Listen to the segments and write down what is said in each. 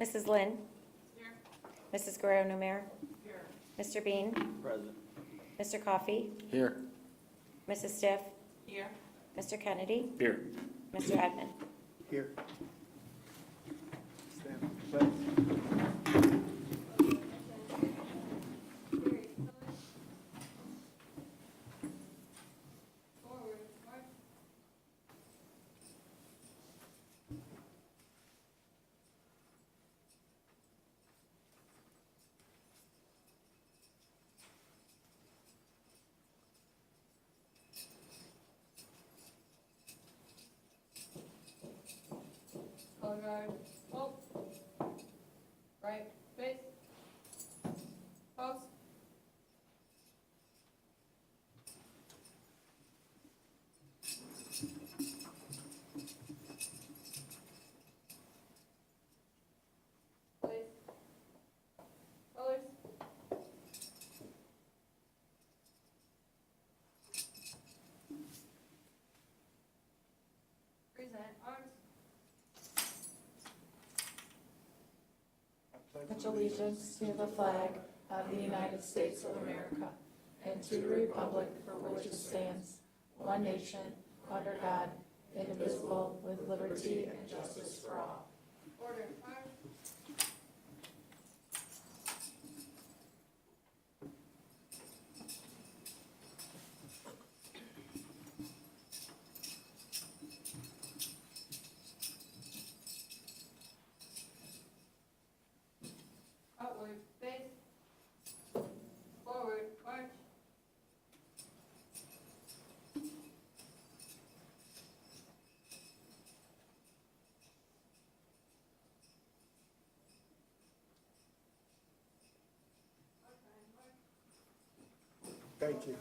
Mrs. Lynn? Here. Mrs. Guerrero-Numer? Here. Mr. Bean? Present. Mr. Coffey? Here. Mrs. Stiff? Here. Mr. Kennedy? Here. Mr. Edmond? Here. Stand in place. Color guard. Hold. Right. Face. Pose. Place. Colors. Present. Arms. Pledge allegiance to the flag of the United States of America and to the republic for which it stands, one nation, under God, indivisible, with liberty and justice for all. Order. Arms. Outward. Face. Forward. March. Thank you.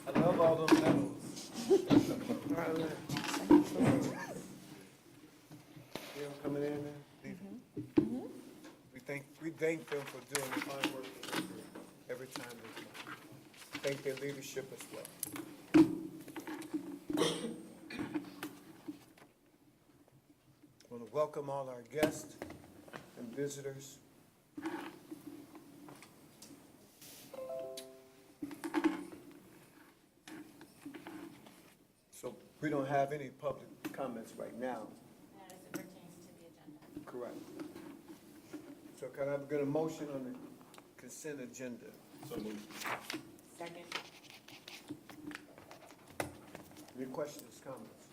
I love all those medals. You know, coming in there, leaving. We thank them for doing the fine work every time they come. Thank their leadership as well. I want to welcome all our guests and visitors. So we don't have any public comments right now. Not as it pertains to the agenda. Correct. So can I get a motion on the consent agenda? So moved. Second. Any questions, comments?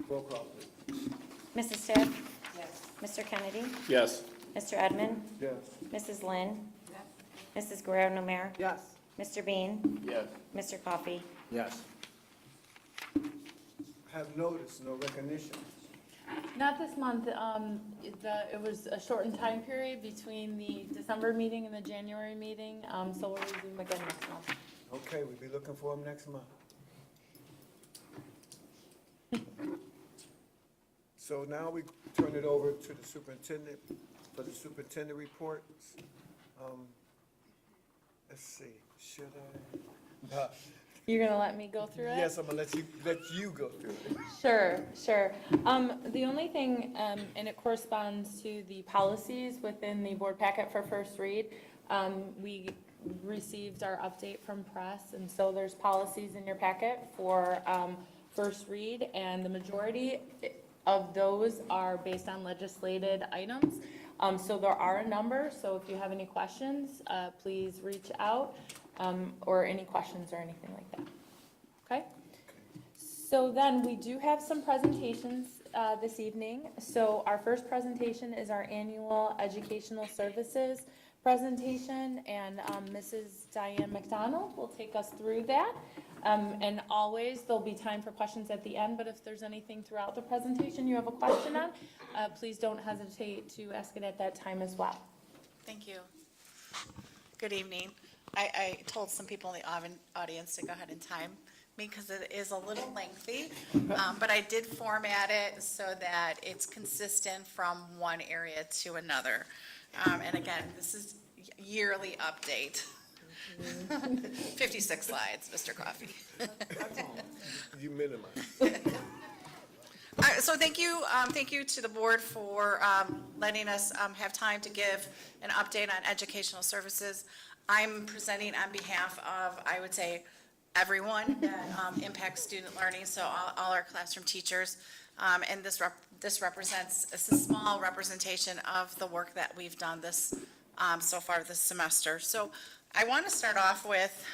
Roll call, please. Mrs. Stiff? Yes. Mr. Kennedy? Yes. Mr. Edmond? Yes. Mrs. Lynn? Yes. Mrs. Guerrero-Numer? Yes. Mr. Bean? Yes. Mr. Coffey? Yes. Have notice, no recognition. Not this month. It was a shortened time period between the December meeting and the January meeting, so we'll resume again next month. Okay, we'll be looking for them next month. So now we turn it over to the superintendent for the superintendent reports. Let's see, should I? You're gonna let me go through it? Yes, I'm gonna let you go through it. Sure. The only thing, and it corresponds to the policies within the board packet for first read, we received our update from press, and so there's policies in your packet for first read, and the majority of those are based on legislated items. So there are a number, so if you have any questions, please reach out, or any questions or anything like that. Okay? So then we do have some presentations this evening. So our first presentation is our annual educational services presentation, and Mrs. Diane McDonald will take us through that. And always there'll be time for questions at the end, but if there's anything throughout the presentation you have a question on, please don't hesitate to ask it at that time as well. Thank you. Good evening. I told some people in the audience to go ahead and time me because it is a little lengthy, but I did format it so that it's consistent from one area to another. And again, this is yearly update. 56 slides, Mr. Coffey. You minimize. So thank you to the board for letting us have time to give an update on educational services. I'm presenting on behalf of, I would say, everyone that impacts student learning, so all our classroom teachers. And this represents, it's a small representation of the work that we've done this, so far this semester. So I want to start off with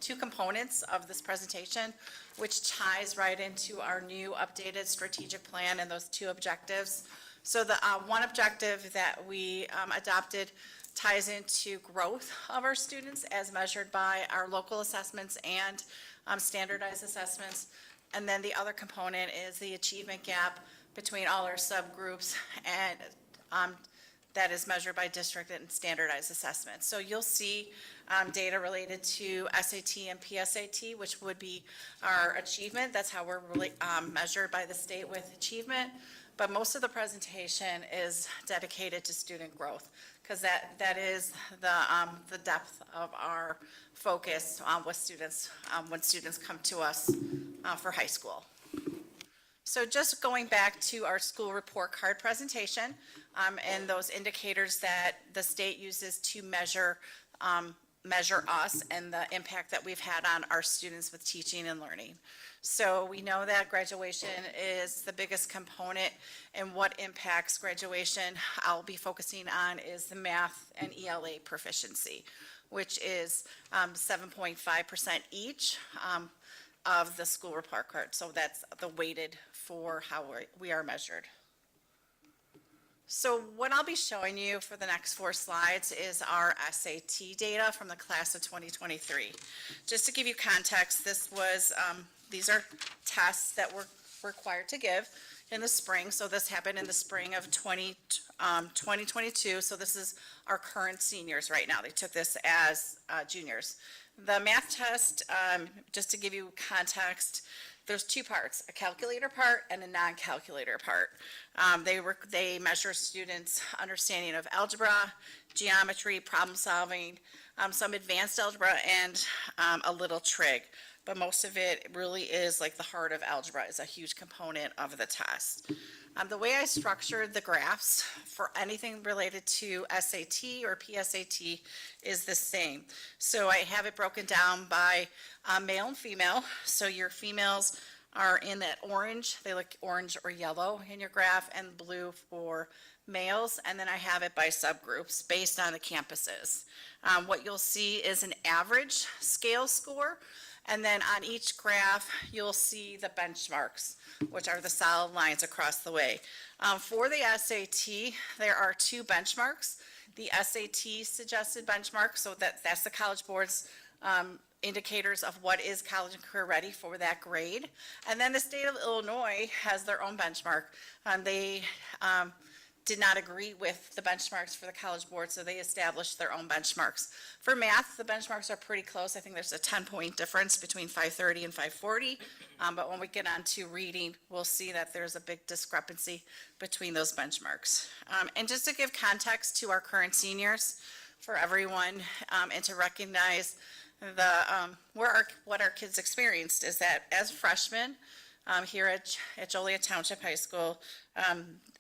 two components of this presentation, which ties right into our new updated strategic plan and those two objectives. So the one objective that we adopted ties into growth of our students as measured by our local assessments and standardized assessments. And then the other component is the achievement gap between all our subgroups, and that is measured by district and standardized assessments. So you'll see data related to SAT and PSAT, which would be our achievement. That's how we're really measured by the state with achievement. But most of the presentation is dedicated to student growth, because that is the depth of our focus with students when students come to us for high school. So just going back to our school report card presentation and those indicators that the state uses to measure us and the impact that we've had on our students with teaching and learning. So we know that graduation is the biggest component, and what impacts graduation I'll be focusing on is the math and ELA proficiency, which is 7.5% each of the school report card. So that's the weighted for how we are measured. So what I'll be showing you for the next 4 slides is our SAT data from the class of 2023. Just to give you context, these are tests that we're required to give in the spring. So this happened in the spring of 2022. So this is our current seniors right now. They took this as juniors. The math test, just to give you context, there's 2 parts, a calculator part and a non-calculator part. They measure students' understanding of algebra, geometry, problem solving, some advanced algebra, and a little trig. But most of it really is like the heart of algebra is a huge component of the test. The way I structured the graphs for anything related to SAT or PSAT is the same. So I have it broken down by male and female. So your females are in that orange, they look orange or yellow in your graph, and blue for males. And then I have it by subgroups based on the campuses. What you'll see is an average scale score. And then on each graph, you'll see the benchmarks, which are the solid lines across the way. For the SAT, there are 2 benchmarks. The SAT suggested benchmark, so that's the College Board's indicators of what is college and career ready for that grade. And then the state of Illinois has their own benchmark. They did not agree with the benchmarks for the College Board, so they established their own benchmarks. For math, the benchmarks are pretty close. I think there's a 10-point difference between 530 and 540. But when we get on to reading, we'll see that there's a big discrepancy between those benchmarks. And just to give context to our current seniors, for everyone, and to recognize what our kids experienced is that as freshmen here at Joliet Township High School,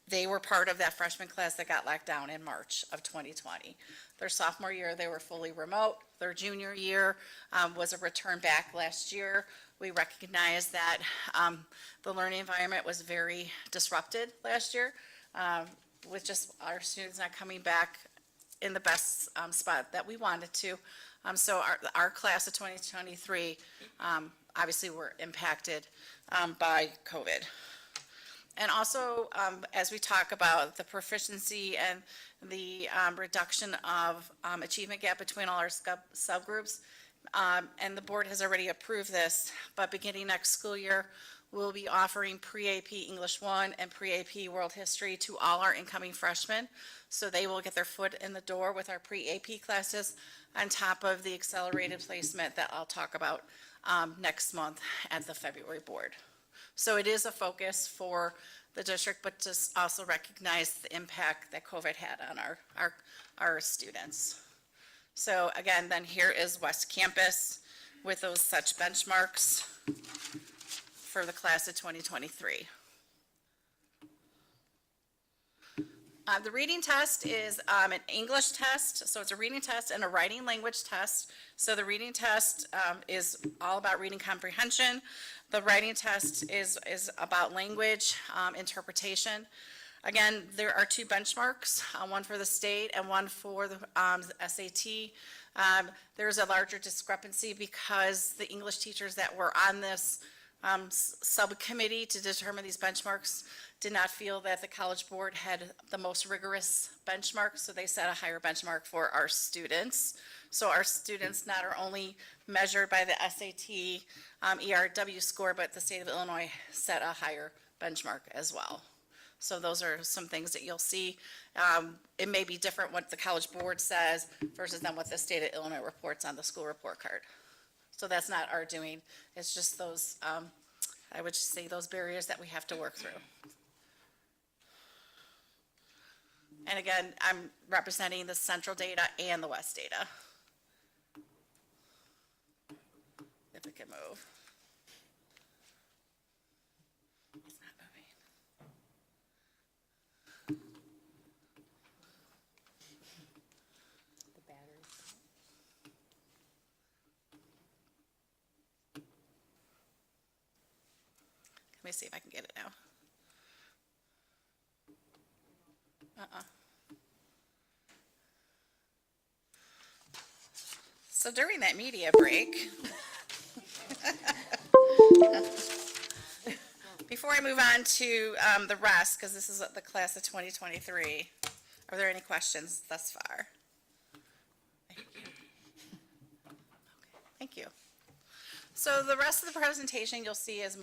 they were part of that freshman class that got locked down in March of 2020. Their sophomore year, they were fully remote. Their junior year was a return back last year. We recognized that the learning environment was very disrupted last year with just our students not coming back in the best spot that we wanted to. So our class of 2023 obviously were impacted by COVID. And also, as we talk about the proficiency and the reduction of achievement gap between all our subgroups, and the board has already approved this, but beginning next school year, we'll be offering pre-AP English 1 and pre-AP World History to all our incoming freshmen. So they will get their foot in the door with our pre-AP classes on top of the accelerated placement that I'll talk about next month at the February board. So it is a focus for the district, but just also recognize the impact that COVID had on our students. So again, then here is West Campus with those such benchmarks for the class of 2023. The reading test is an English test, so it's a reading test and a writing language test. So the reading test is all about reading comprehension. The writing test is about language interpretation. Again, there are two benchmarks, one for the state and one for the SAT. There's a larger discrepancy because the English teachers that were on this subcommittee to determine these benchmarks did not feel that the College Board had the most rigorous benchmark, so they set a higher benchmark for our students. So our students not are only measured by the SAT ERW score, but the state of Illinois set a higher benchmark as well. So those are some things that you'll see. It may be different what the College Board says versus than what the state of Illinois reports on the school report card. So that's not our doing. It's just those, I would say those barriers that we have to work through. And again, I'm representing the central data and the west data. If it can move. It's not moving. The batteries. Let me see if I can get it now. So during that media break, before I move on to the rest, because this is the class of 2023, are there any questions thus far? Thank you. Okay, thank you. So the rest of the presentation you'll see is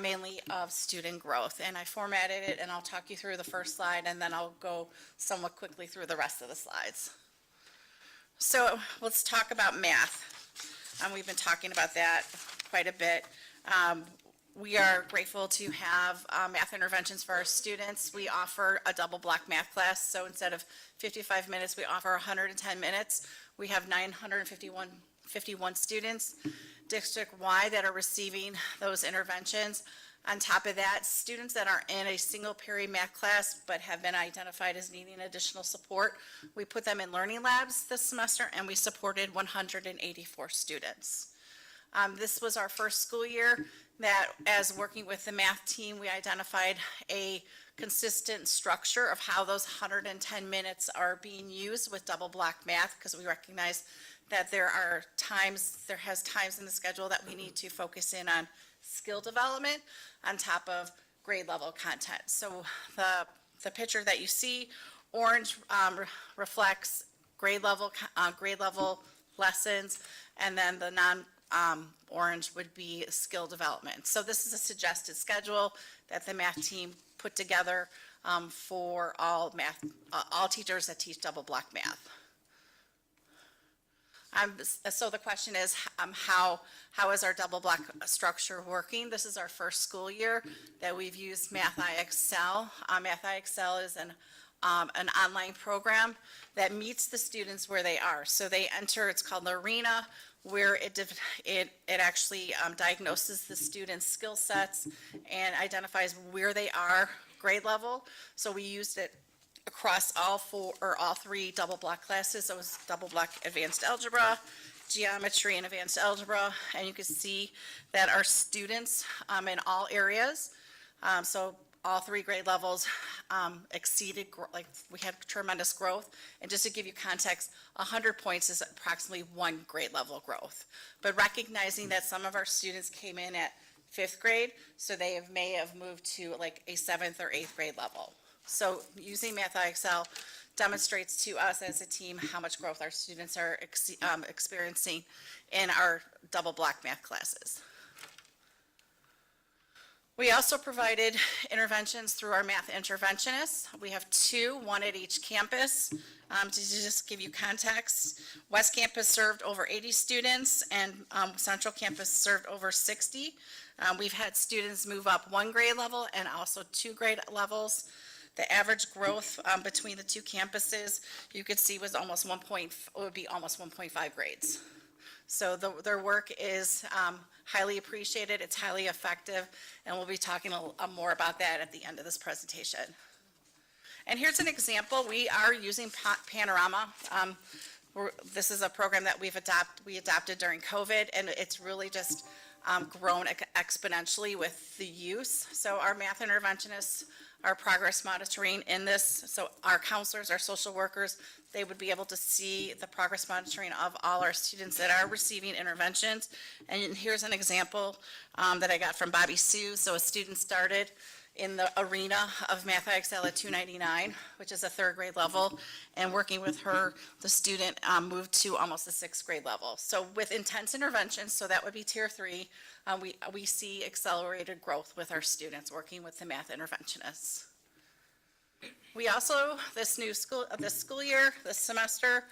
mainly of student growth, and I formatted it, and I'll talk you through the first slide, and then I'll go somewhat quickly through the rest of the slides. So let's talk about math. We've been talking about that quite a bit. We are grateful to have math interventions for our students. We offer a double block math class, so instead of 55 minutes, we offer 110 minutes. We have 951 students district-wide that are receiving those interventions. On top of that, students that are in a single period math class but have been identified as needing additional support, we put them in learning labs this semester, and we supported 184 students. This was our first school year that, as working with the math team, we identified a consistent structure of how those 110 minutes are being used with double block math, because we recognize that there has times in the schedule that we need to focus in on skill development on top of grade level content. So the picture that you see, orange reflects grade level lessons, and then the orange would be skill development. So this is a suggested schedule that the math team put together for all teachers that teach double block math. So the question is, how is our double block structure working? This is our first school year that we've used Math IXL. Math IXL is an online program that meets the students where they are. So they enter, it's called the Arena, where it actually diagnoses the students' skill sets and identifies where they are grade level. So we used it across all three double block classes. So it was double block advanced algebra, geometry, and advanced algebra. And you can see that our students in all areas, so all three grade levels exceeded, like we had tremendous growth. And just to give you context, 100 points is approximately one grade level growth. But recognizing that some of our students came in at 5th grade, so they may have moved to like a 7th or 8th grade level. So using Math IXL demonstrates to us as a team how much growth our students are experiencing in our double block math classes. We also provided interventions through our math interventionists. We have two, one at each campus. To just give you context, West Campus served over 80 students, and Central Campus served over 60. We've had students move up one grade level and also 2 grade levels. The average growth between the two campuses, you could see, was almost 1.5 grades. So their work is highly appreciated, it's highly effective, and we'll be talking more about that at the end of this presentation. And here's an example. We are using Panorama. This is a program that we adopted during COVID, and it's really just grown exponentially with the use. So our math interventionists are progress monitoring in this. So our counselors, our social workers, they would be able to see the progress monitoring of all our students that are receiving interventions. And here's an example that I got from Bobby Sue. So a student started in the arena of Math IXL at 299, which is a 3rd grade level, and working with her, the student moved to almost a 6th grade level. So with intense interventions, so that would be tier 3, we see accelerated growth with our students working with the math interventionists. We also, this school year, this semester,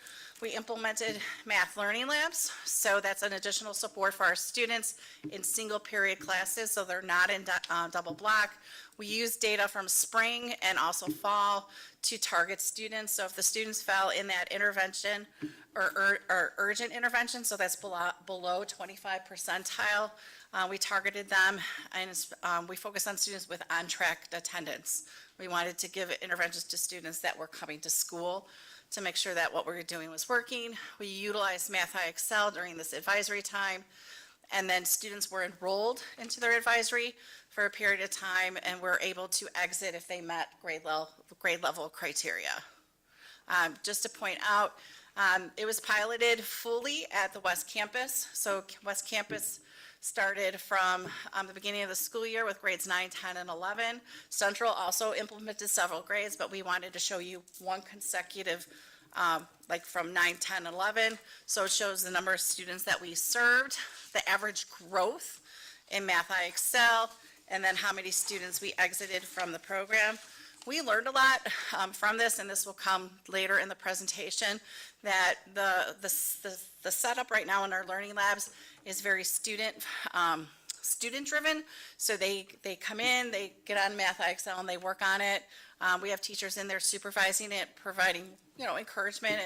we implemented math learning labs. So that's an additional support for our students in single period classes, so they're not in double block. We use data from spring and also fall to target students. So if the students fell in that intervention or urgent intervention, so that's below 25 percentile, we targeted them, and we focused on students with on-track attendance. We wanted to give interventions to students that were coming to school to make sure that what we were doing was working. We utilized Math IXL during this advisory time, and then students were enrolled into their advisory for a period of time and were able to exit if they met grade level criteria. Just to point out, it was piloted fully at the West Campus. So West Campus started from the beginning of the school year with grades 9, 10, and 11. Central also implemented several grades, but we wanted to show you one consecutive, like from 9, 10, 11. So it shows the number of students that we served, the average growth in Math IXL, and then how many students we exited from the program. We learned a lot from this, and this will come later in the presentation, that the setup right now in our learning labs is very student driven. So they come in, they get on Math IXL and they work on it. We have teachers in there supervising it, providing encouragement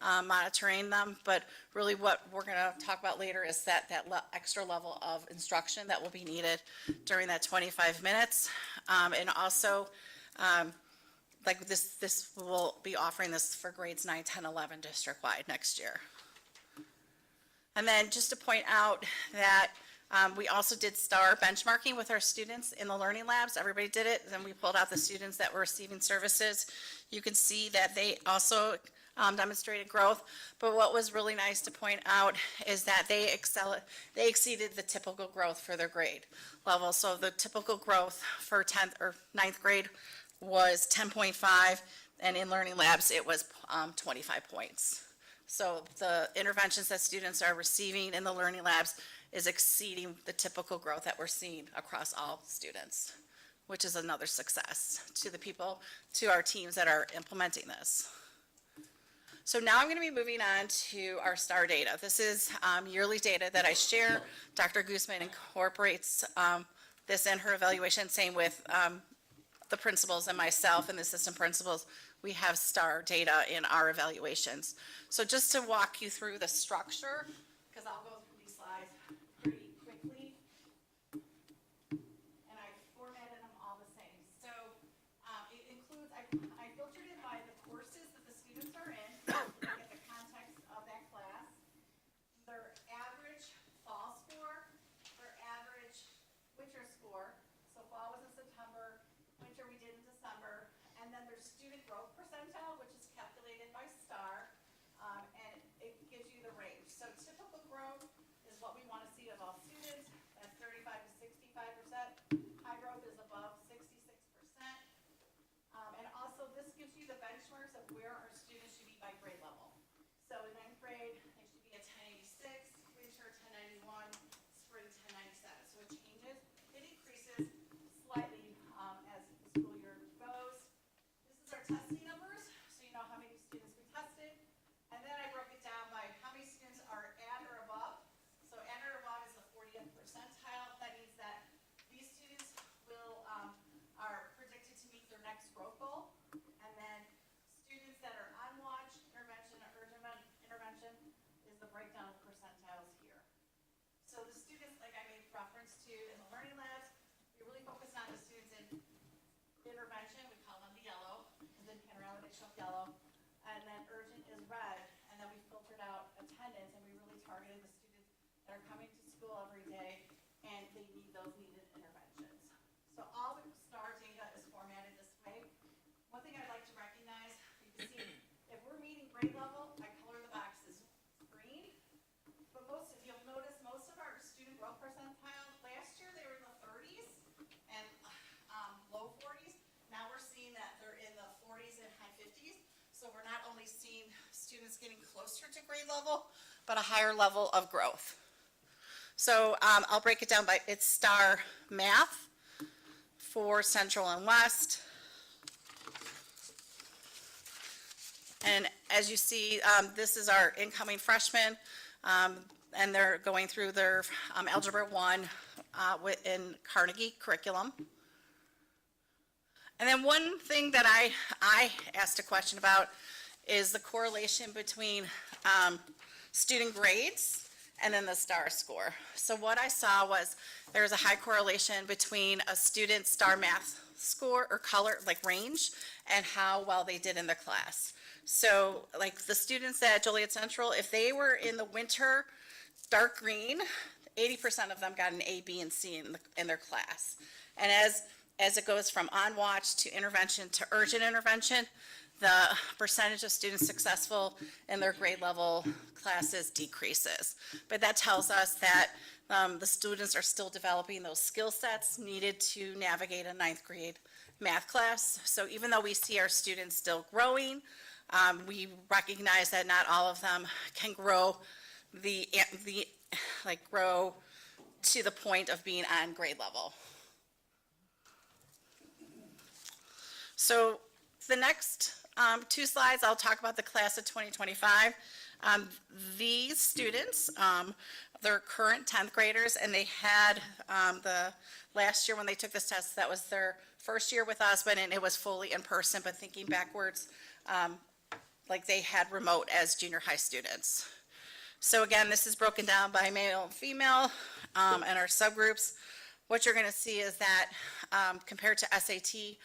and monitoring them. But really what we're going to talk about later is that extra level of instruction that will be needed during that 25 minutes. And also, like this will be offering this for grades 9, 10, 11 district-wide next year. And then just to point out that we also did STAR benchmarking with our students in the learning labs. Everybody did it. Then we pulled out the students that were receiving services. You can see that they also demonstrated growth. But what was really nice to point out is that they exceeded the typical growth for their grade level. So the typical growth for 10th or 9th grade was 10.5, and in learning labs it was 25 points. So the interventions that students are receiving in the learning labs is exceeding the typical growth that we're seeing across all students, which is another success to our teams that are implementing this. So now I'm going to be moving on to our STAR data. This is yearly data that I share. Dr. Guzman incorporates this in her evaluation, same with the principals and myself and the assistant principals. We have STAR data in our evaluations. So just to walk you through the structure, because I'll go through these slides pretty quickly, and I formatted them all the same. So it includes, I filtered it by the courses that the students are in, to get the context of that class, their average fall score, their average winter score. So fall was in September, winter we did in December, and then their student growth percentile, which is calculated by STAR, and it gives you the range. So typical growth is what we want to see of all students. That's 35 to 65%. High growth is above 66%. And also this gives you the benchmarks of where our students should be by grade level. So in 9th grade, they should be at 1086, winter 1091, spring 1097. So it changes. It increases slightly as the school year goes. This is our testing numbers, so you know how many students we tested. And then I broke it down by how many students are at or above. So at or above is the 40th percentile. That means that these students are predicted to meet their next growth goal. And then students that are on watch, intervention, or urgent intervention is the breakdown of percentiles here. So the students, like I made reference to in the learning labs, we really focus on the students in intervention. We call them the yellow. The show yellow, and then urgent is red, and then we filtered out attendance, and we really targeted the students that are coming to school every day, and they need those needed interventions. So all the STAR data is formatted this way. One thing I'd like to recognize, you can see, if we're meeting grade level, I color the boxes green, but you'll notice most of our student growth percentile, last year they were in the 30s and low 40s. Now we're seeing that they're in the 40s and high 50s. So we're not only seeing students getting closer to grade level, but a higher level of growth. So I'll break it down by it's STAR Math for Central and West. And as you see, this is our incoming freshmen, and they're going through their Algebra 1 in Carnegie curriculum. And then one thing that I asked a question about is the correlation between student grades and then the STAR score. So what I saw was there's a high correlation between a student's STAR math score or color, like range, and how well they did in their class. So like the students at Joliet Central, if they were in the winter dark green, 80% of them got an A, B, and C in their class. And as it goes from on watch to intervention to urgent intervention, the percentage of students successful in their grade level classes decreases. But that tells us that the students are still developing those skill sets needed to navigate a 9th grade math class. So even though we see our students still growing, we recognize that not all of them can grow grow to the point of being on grade level. So the next 2 slides, I'll talk about the class of 2025. These students, they're current 10th graders, and they had the last year when they took this test, that was their first year with us, but it was fully in person. But thinking backwards, like they had remote as junior high students. So again, this is broken down by male and female and our subgroups. What you're going to see is that compared to SAT,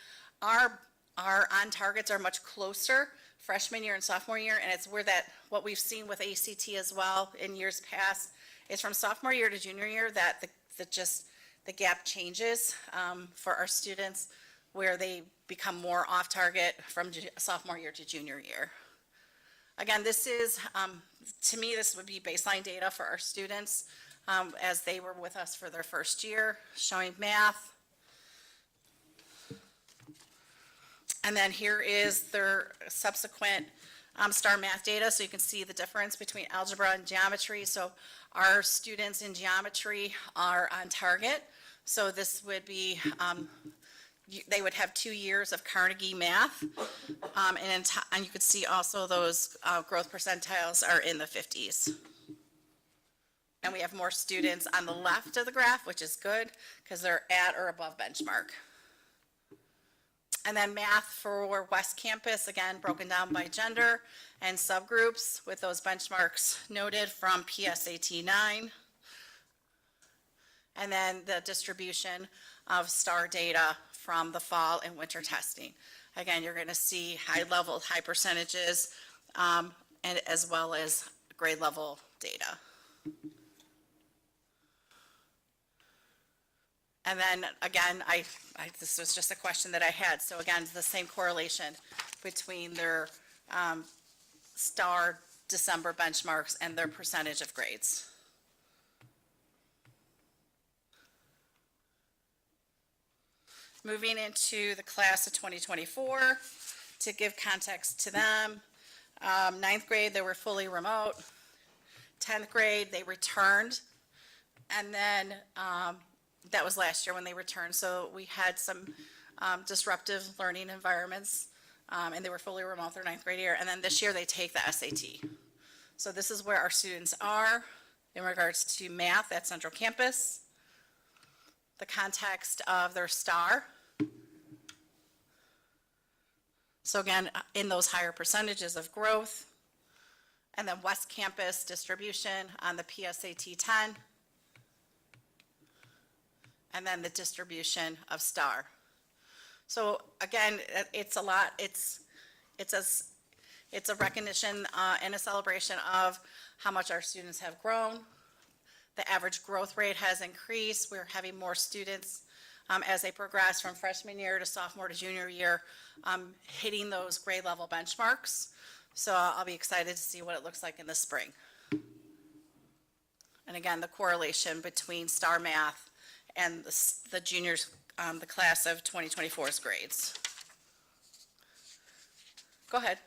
our on targets are much closer freshman year and sophomore year, and it's where what we've seen with ACT as well in years past is from sophomore year to junior year that the gap changes for our students, where they become more off target from sophomore year to junior year. Again, this is, to me, this would be baseline data for our students as they were with us for their first year, showing math. And then here is their subsequent STAR math data, so you can see the difference between algebra and geometry. So our students in geometry are on target. So this would be, they would have 2 years of Carnegie math, and you could see also those growth percentiles are in the 50s. And we have more students on the left of the graph, which is good because they're at or above benchmark. And then math for West Campus, again, broken down by gender and subgroups with those benchmarks noted from PSAT 9. And then the distribution of STAR data from the fall and winter testing. Again, you're going to see high level, high percentages, and as well as grade level data. And then again, this was just a question that I had. So again, the same correlation between their STAR December benchmarks and their percentage of grades. Moving into the class of 2024, to give context to them, 9th grade, they were fully remote. 10th grade, they returned. And then that was last year when they returned. So we had some disruptive learning environments, and they were fully remote their 9th grade year. And then this year they take the SAT. So this is where our students are in regards to math at Central Campus, the context of their STAR. So again, in those higher percentages of growth, and then West Campus distribution on the PSAT 10, and then the distribution of STAR. So again, it's a lot. It's it's a recognition and a celebration of how much our students have grown. The average growth rate has increased. We're having more students as they progress from freshman year to sophomore to junior year, hitting those grade level benchmarks. So I'll be excited to see what it looks like in the spring. And again, the correlation between STAR Math and the juniors, the class of 2024's grades. Go ahead.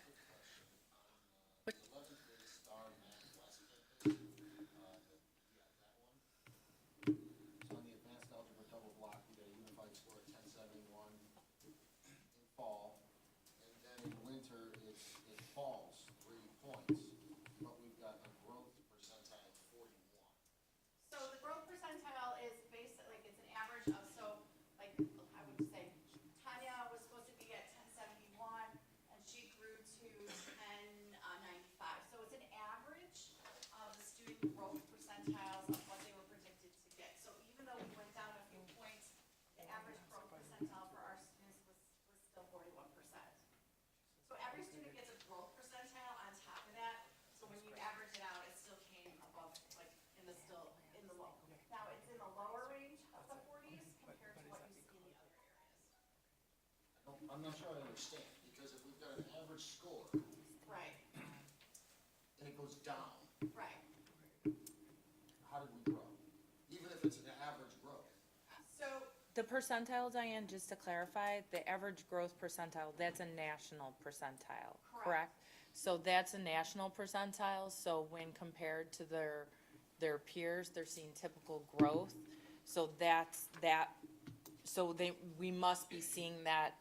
What- So on the advanced algebra double block, we got a unified score of 1071 in fall, and then in winter, it falls 3 points, but we've got a growth percentile of 41. So the growth percentile is basically, like, it's an average of, so, like, I would say, Tanya was supposed to be at 1071, and she grew to 1095. So it's an average of the student growth percentiles of what they were predicted to get. So even though we went down a few points, the average growth percentile for our students was still 41%. So every student gets a growth percentile on top of that, so when you average it out, it still came above, like, in the low. Now, it's in the lower range of the 40s compared to what you see in the other areas. I'm not sure I understand, because if we've got an average score Right, and it goes down, right. how did we grow? Even if it's an average growth. So, The percentile, Diane, just to clarify, the average growth percentile, that's a national percentile, Correct. correct? So that's a national percentile, so when compared to their peers, they're seeing typical growth. So we must be seeing that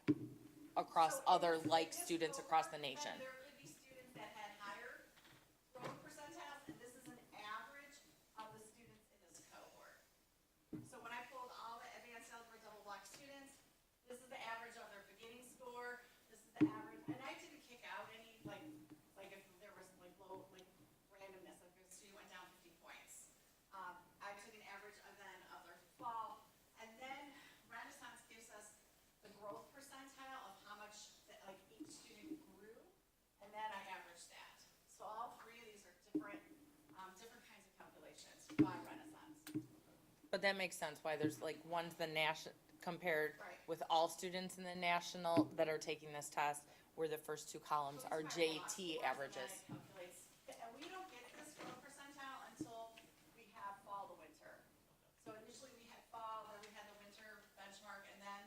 across so other in like this students across the cohort, nation. then there could be students that had higher growth percentiles, and this is an average of the students in this cohort. So when I pulled all the advanced algebra double block students, this is the average of their beginning score, this is the average, and I didn't kick out any, like if there was like low, like randomness, like if a student went down 50 points. I took an average of then of their fall, and then Renaissance gives us the growth percentile of how much, like, each student grew, and then I averaged that. So all three of these are different kinds of calculations by Renaissance. But that makes sense why there's like one's the compared Right. with all students in the national that are taking this test, where the first two columns are JT averages. And we don't get this growth percentile until we have fall to winter. So initially we had fall, then we had the winter benchmark, and then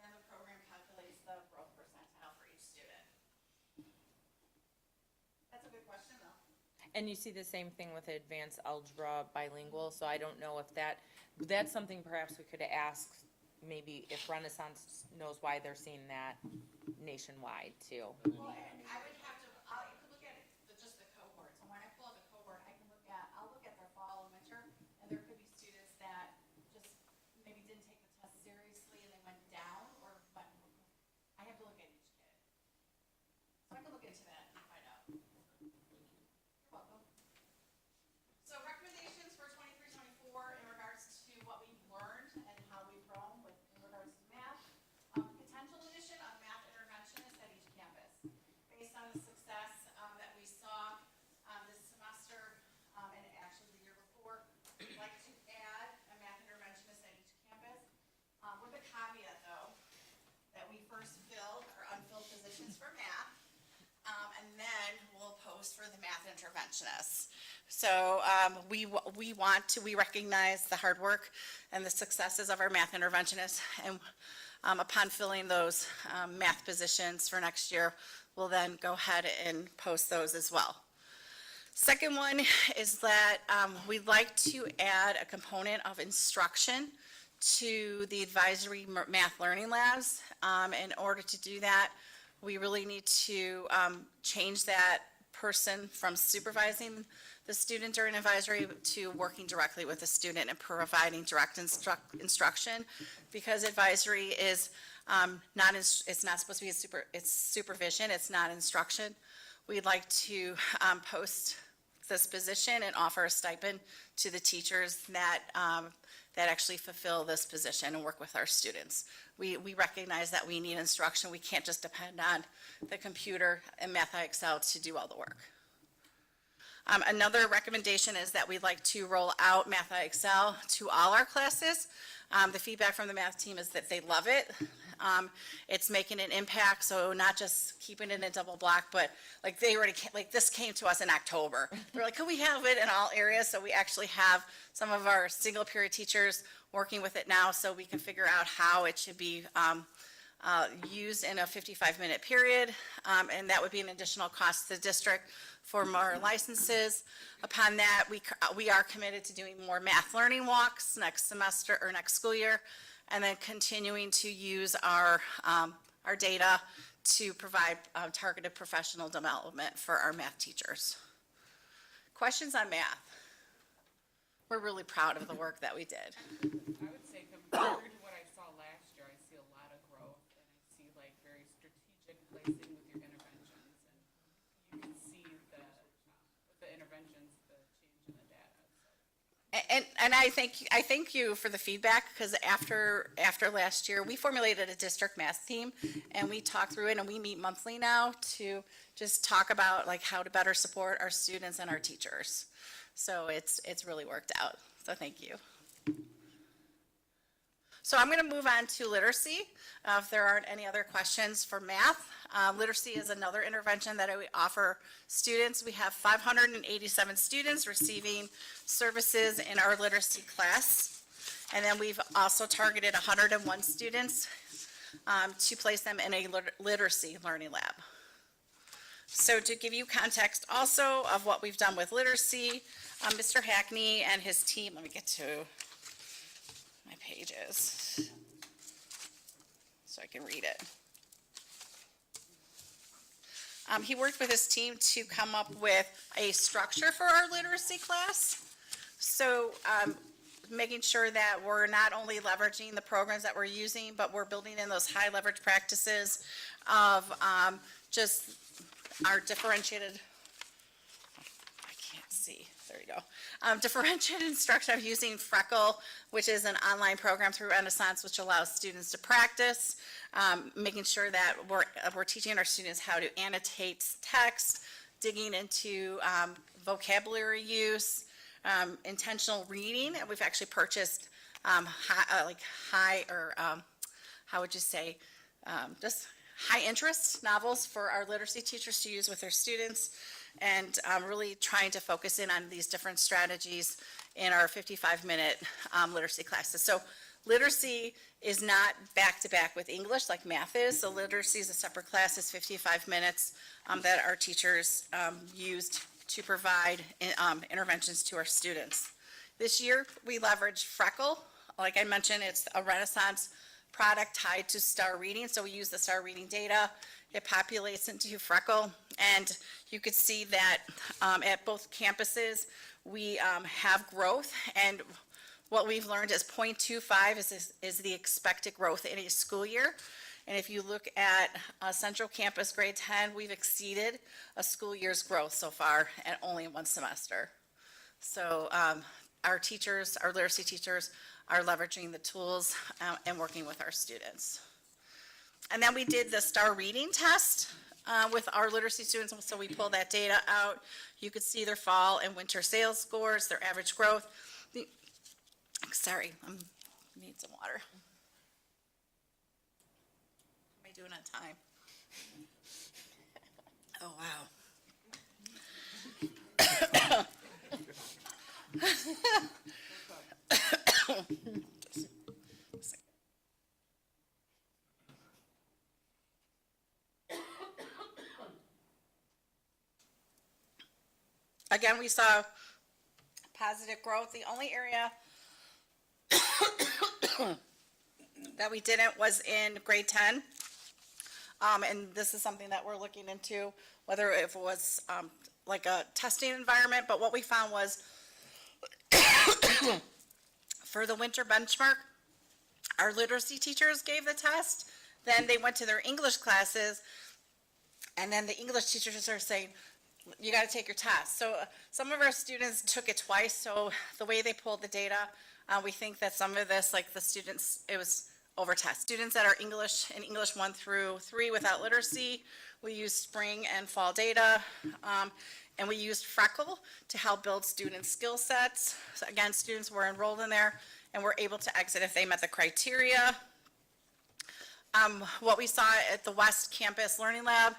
the program calculates the growth percentile for each student. That's a good question, though. And you see the same thing with advanced algebra bilingual, so I don't know if that's something perhaps we could ask, maybe if Renaissance knows why they're seeing that nationwide too. Well, and I would have to, you could look at just the cohort. So when I pull up the cohort, I'll look at their fall and winter, and there could be students that just maybe didn't take the test seriously and they went down, or went, I have to look at each kid. So I can look into that and find out. You're welcome. So recommendations for 23-24 in regards to what we've learned and how we've grown in regards to math. Potential addition of math interventionists at each campus. Based on the success that we saw this semester, and actually the year before, we'd like to add a math interventionist at each campus. With a caveat, though, that we first fill or unfilled positions for math, and then we'll post for the math interventionists. So we recognize the hard work and the successes of our math interventionists, and upon filling those math positions for next year, we'll then go ahead and post those as well. Second one is that we'd like to add a component of instruction to the advisory math learning labs. In order to do that, we really need to change that person from supervising the student during advisory to working directly with the student and providing direct instruction, because advisory is it's not supposed to be it's supervision, it's not instruction. We'd like to post this position and offer a stipend to the teachers that that actually fulfill this position and work with our students. We recognize that we need instruction. We can't just depend on the computer and Math Excel to do all the work. Another recommendation is that we'd like to roll out Math Excel to all our classes. The feedback from the math team is that they love it. It's making an impact, so not just keeping it in double block, but like they already, this came to us in October. They're like, can we have it in all areas? So we actually have some of our single period teachers working with it now, so we can figure out how it should be used in a 55-minute period, and that would be an additional cost to the district for more licenses. Upon that, we are committed to doing more math learning walks next semester or next school year, and then continuing to use our data to provide targeted professional development for our math teachers. Questions on math? We're really proud of the work that we did. I would say compared to what I saw last year, I see a lot of growth, and I see like very strategic placing with your interventions, and you can see with the interventions, the change in the data. So. And I thank you for the feedback, because after last year, we formulated a district math team, and we talked through it, and we meet monthly now to just talk about like how to better support our students and our teachers. So it's really worked out, so thank you. So I'm going to move on to literacy. If there aren't any other questions for math, literacy is another intervention that we offer students. We have 587 students receiving services in our literacy class. And then we've also targeted 101 students to place them in a literacy learning lab. So to give you context also of what we've done with literacy, Mr. Hackney and his team, let me get to my pages so I can read it. He worked with his team to come up with a structure for our literacy class. So making sure that we're not only leveraging the programs that we're using, but we're building in those high leverage practices of just our differentiated, I can't see, there you go. Differentiated instruction of using Freckle, which is an online program through Renaissance, which allows students to practice, making sure that we're teaching our students how to annotate text, digging into vocabulary use, intentional reading, and we've actually purchased just high interest novels for our literacy teachers to use with their students, and really trying to focus in on these different strategies in our 55-minute literacy classes. So literacy is not back-to-back with English like math is. So literacy is a separate class. It's 55 minutes that our teachers used to provide interventions to our students. This year, we leveraged Freckle. Like I mentioned, it's a Renaissance product tied to star reading. So we use the star reading data. It populates into Freckle. And you could see that at both campuses, we have growth. And what we've learned is 0.25 is the expected growth in a school year. And if you look at Central Campus grade 10, we've exceeded a school year's growth so far at only one semester. So our teachers, our literacy teachers, are leveraging the tools and working with our students. And then we did the star reading test with our literacy students, so we pulled that data out. You could see their fall and winter sales scores, their average growth. Sorry, I need some water. How am I doing on time? Oh, wow. Again, we saw positive growth. The only area that we didn't was in grade 10. And this is something that we're looking into, whether it was like a testing environment, but what we found was for the winter benchmark, our literacy teachers gave the test, then they went to their English classes, and then the English teachers are saying, you got to take your test. So some of our students took it twice, so the way they pulled the data, We think that some of this, like the students, it was over test. Students that are English in English 1 through 3 without literacy, we used spring and fall data, and we used Freckle to help build student skill sets. So again, students were enrolled in there and were able to exit if they met the criteria. What we saw at the West Campus Learning Lab,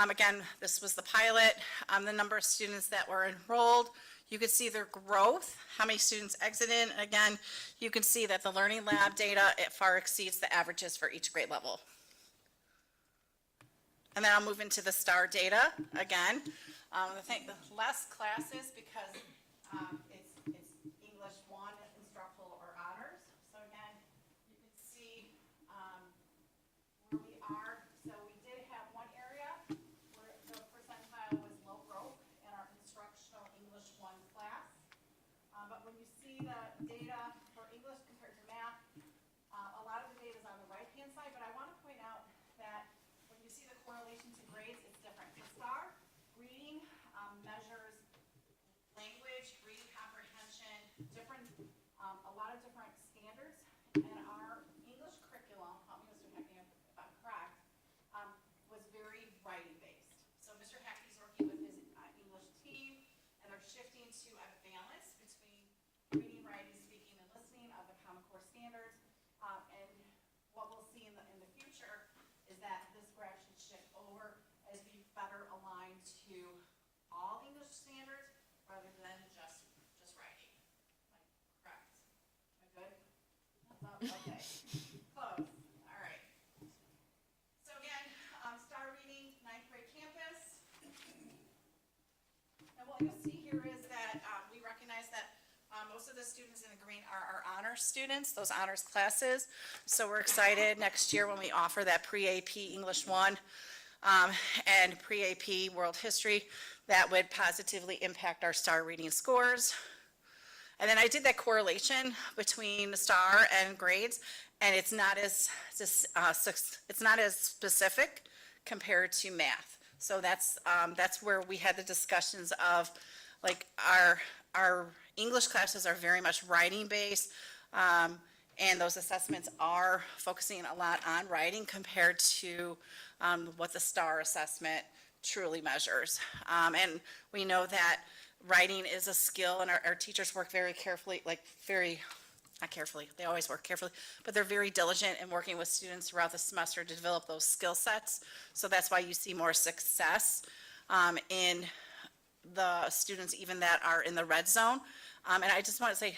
again, this was the pilot, the number of students that were enrolled. You could see their growth, how many students exited. Again, you can see that the Learning Lab data, it far exceeds the averages for each grade level. And then I'll move into the STAR data again. The less classes because it's English 1, instructional or honors. So again, you can see where we are. So we did have one area where the percentile was low growth in our instructional English 1 class. But when you see the data for English compared to math, a lot of the data is on the right-hand side, but I want to point out that when you see the correlation to grades, it's different. The STAR reading measures language, reading comprehension, different, a lot of different standards, and our English curriculum, help me Mr. Hackney if I'm correct, was very writing based. So Mr. Hackney's working with his English team, and they're shifting to a balance between reading, writing, speaking, and listening of the Common Core standards. And what we'll see in the future is that this graph should shift over as we better align to all English standards rather than just writing. Correct? Am I good? Thumbs up? Okay. Close. All right. So again, STAR reading, 9th grade campus. And what you'll see here is that we recognize that most of the students in the green are our honors students, those honors classes. So we're excited next year when we offer that pre-AP English 1 and pre-AP World History, that would positively impact our STAR reading scores. And then I did that correlation between STAR and grades, and it's not as specific compared to math. So that's where we had the discussions of, like, our English classes are very much writing based, and those assessments are focusing a lot on writing compared to what the STAR assessment truly measures. And we know that writing is a skill, and our teachers work very carefully, not carefully, they always work carefully, but they're very diligent in working with students throughout the semester to develop those skill sets. So that's why you see more success in the students even that are in the red zone. And I just want to say,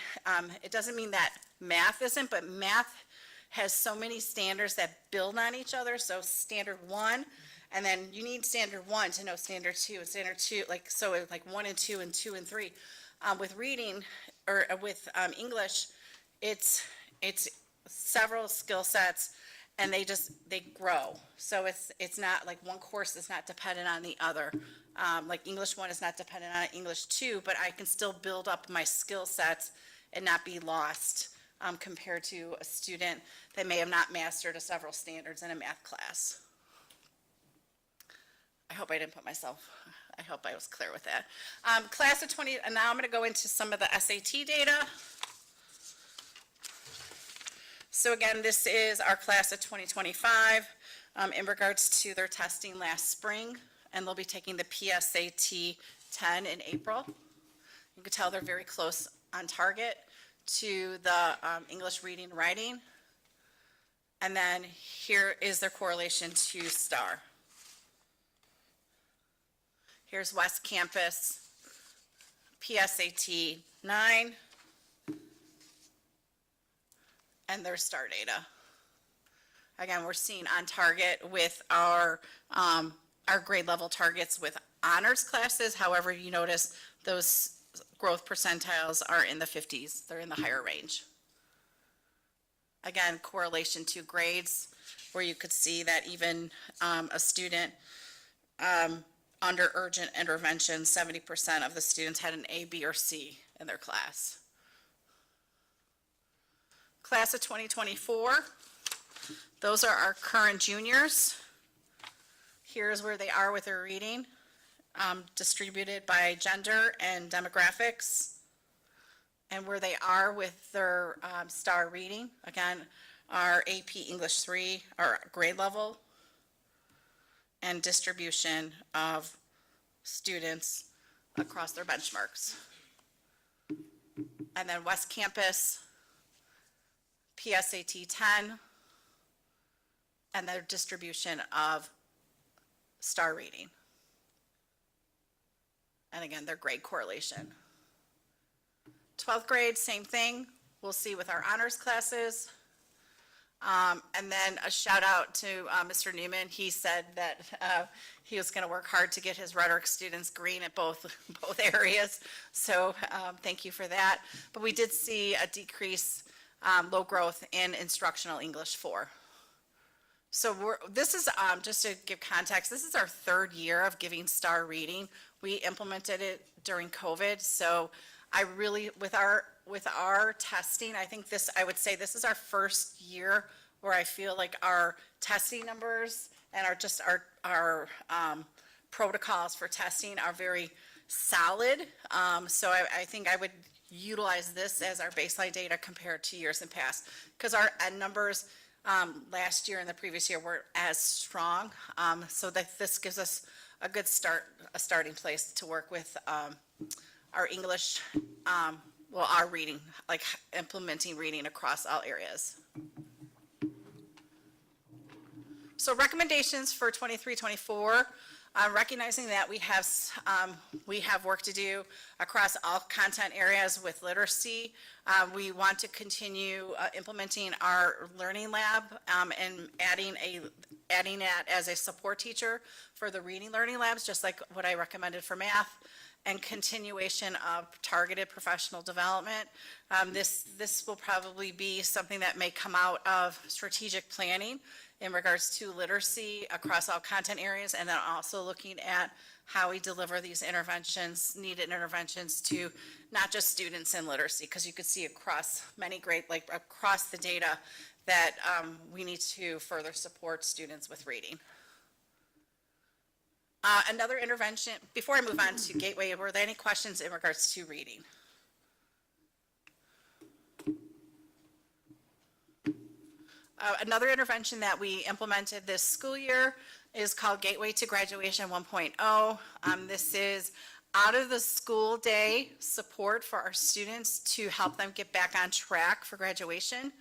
it doesn't mean that math isn't, but math has so many standards that build on each other. So standard 1, and then you need standard 1 to know standard 2, and standard 2, like 1 and 2 and 2 and 3. With reading, or with English, it's several skill sets, and they grow. So it's not like one course is not dependent on the other. Like English 1 is not dependent on English 2, but I can still build up my skill sets and not be lost compared to a student that may have not mastered several standards in a math class. I hope I didn't put myself, I hope I was clear with that. Class of 20, and now I'm going to go into some of the SAT data. So again, this is our class of 2025 in regards to their testing last spring, and they'll be taking the PSAT 10 in April. You can tell they're very close on target to the English reading and writing. And then here is their correlation to STAR. Here's West Campus, PSAT 9, and their STAR data. Again, we're seeing on target with our grade level targets with honors classes. However, you notice those growth percentiles are in the 50s. They're in the higher range. Again, correlation to grades, where you could see that even a student under urgent intervention, 70% of the students had an A, B, or C in their class. Class of 2024, those are our current juniors. Here's where they are with their reading, distributed by gender and demographics. and where they are with their star reading. Again, our AP English 3, our grade level, and distribution of students across their benchmarks. And then West Campus, PSAT 10, and their distribution of star reading. And again, their grade correlation. 12th grade, same thing. We'll see with our honors classes. And then a shout out to Mr. Newman. He said that he was going to work hard to get his rhetoric students green at both areas. So thank you for that. But we did see a decrease, low growth in instructional English 4. So this is, just to give context, this is our 3rd year of giving star reading. We implemented it during COVID. So I really, with our testing, I think I would say this is our first year where I feel like our testing numbers and our protocols for testing are very solid. So I think I would utilize this as our baseline data compared to years in past, because our end numbers last year and the previous year weren't as strong. So that this gives us a good starting place to work with our English, our reading, like implementing reading across all areas. So recommendations for 23-24, recognizing that we have work to do across all content areas with literacy. We want to continue implementing our learning lab and adding it as a support teacher for the reading learning labs, just like what I recommended for math, and continuation of targeted professional development. This will probably be something that may come out of strategic planning in regards to literacy across all content areas, and then also looking at how we deliver these interventions, needed interventions to not just students in literacy, because you could see across many across the data that we need to further support students with reading. Another intervention, before I move on to Gateway, were there any questions in regards to reading? Another intervention that we implemented this school year is called Gateway to Graduation 1.0. This is out of the school day support for our students to help them get back on track for graduation.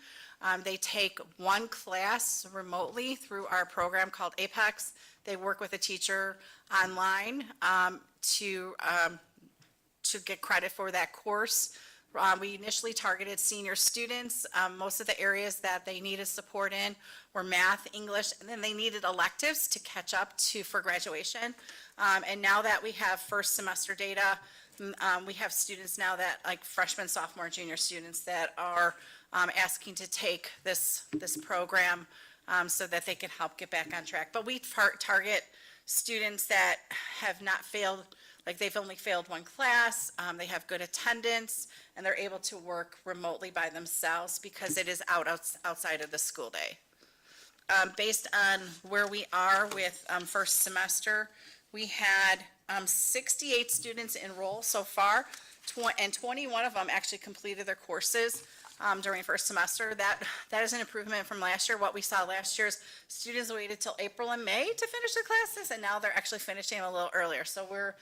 They take one class remotely through our program called Apex. They work with a teacher online to get credit for that course. We initially targeted senior students. Most of the areas that they needed support in were math, English, and then they needed electives to catch up for graduation. And now that we have first semester data, we have students now that, like freshmen, sophomore, junior students, that are asking to take this program so that they can help get back on track. But we target students that have not failed, like they've only failed one class, they have good attendance, and they're able to work remotely by themselves because it is outside of the school day. Based on where we are with first semester, we had 68 students enroll so far, and 21 of them actually completed their courses during first semester. That is an improvement from last year. What we saw last year is students waited till April and May to finish their classes, and now they're actually finishing a little earlier. So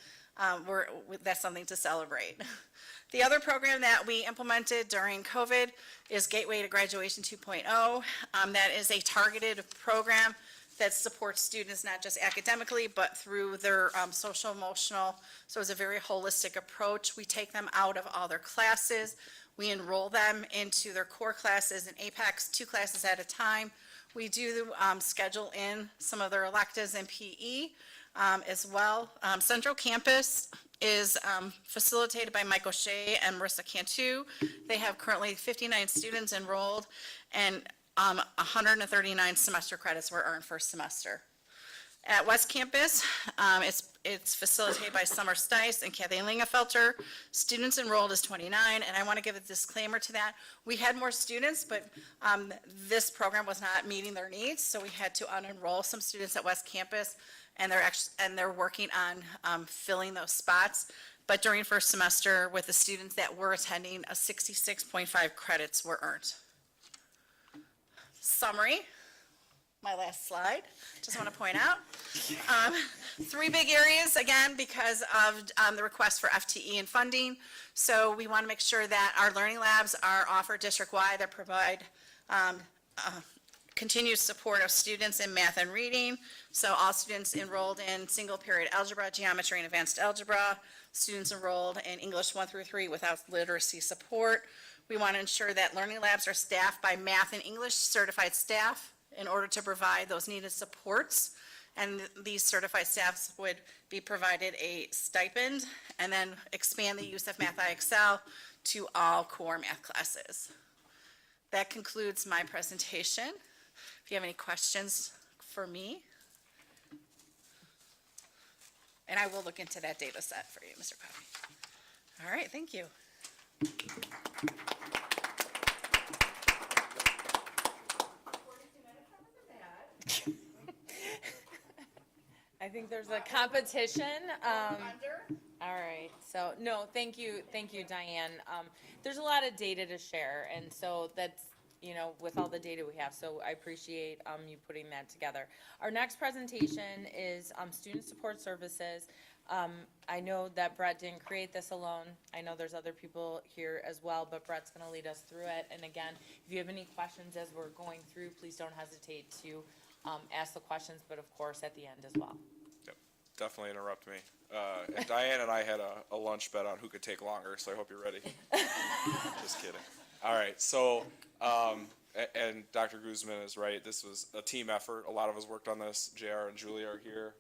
that's something to celebrate. The other program that we implemented during COVID is Gateway to Graduation 2.0. That is a targeted program that supports students not just academically, but through their social emotional. So it's a very holistic approach. We take them out of all their classes. We enroll them into their core classes in Apex, 2 classes at a time. We do schedule in some of their electives in PE as well. Central Campus is facilitated by Mike O'Shea and Marissa Cantu. They have currently 59 students enrolled, and 139 semester credits were earned first semester. At West Campus, it's facilitated by Summer Stice and Kathy Lingefelter. Students enrolled is 29, and I want to give a disclaimer to that. We had more students, but this program was not meeting their needs, so we had to unenroll some students at West Campus, and they're working on filling those spots. but during first semester with the students that were attending, a 66.5 credits were earned. Summary, my last slide, just want to point out. 3 big areas, again, because of the request for FTE and funding. So we want to make sure that our learning labs are offered district-wide that provide continued support of students in math and reading. So all students enrolled in single-period algebra, geometry, and advanced algebra, students enrolled in English 1 through 3 without literacy support. We want to ensure that learning labs are staffed by math and English certified staff in order to provide those needed supports. And these certified staffs would be provided a stipend and then expand the use of Math IXL to all core math classes. That concludes my presentation. If you have any questions for me, and I will look into that data set for you, Mr. Coffey. All right, thank you. I think there's a competition. All right, so, no, thank you, Diane. There's a lot of data to share, and so that's, you know, with all the data we have, so I appreciate you putting that together. Our next presentation is student support services. I know that Brett didn't create this alone. I know there's other people here as well, but Brett's going to lead us through it. And again, if you have any questions as we're going through, please don't hesitate to ask the questions, but of course at the end as well. Yep, definitely interrupt me. And Diane and I had a lunch bet on who could take longer, so I hope you're ready. Just kidding. All right, so, and Dr. Guzman is right, this was a team effort. A lot of us worked on this. JR and Julia are here.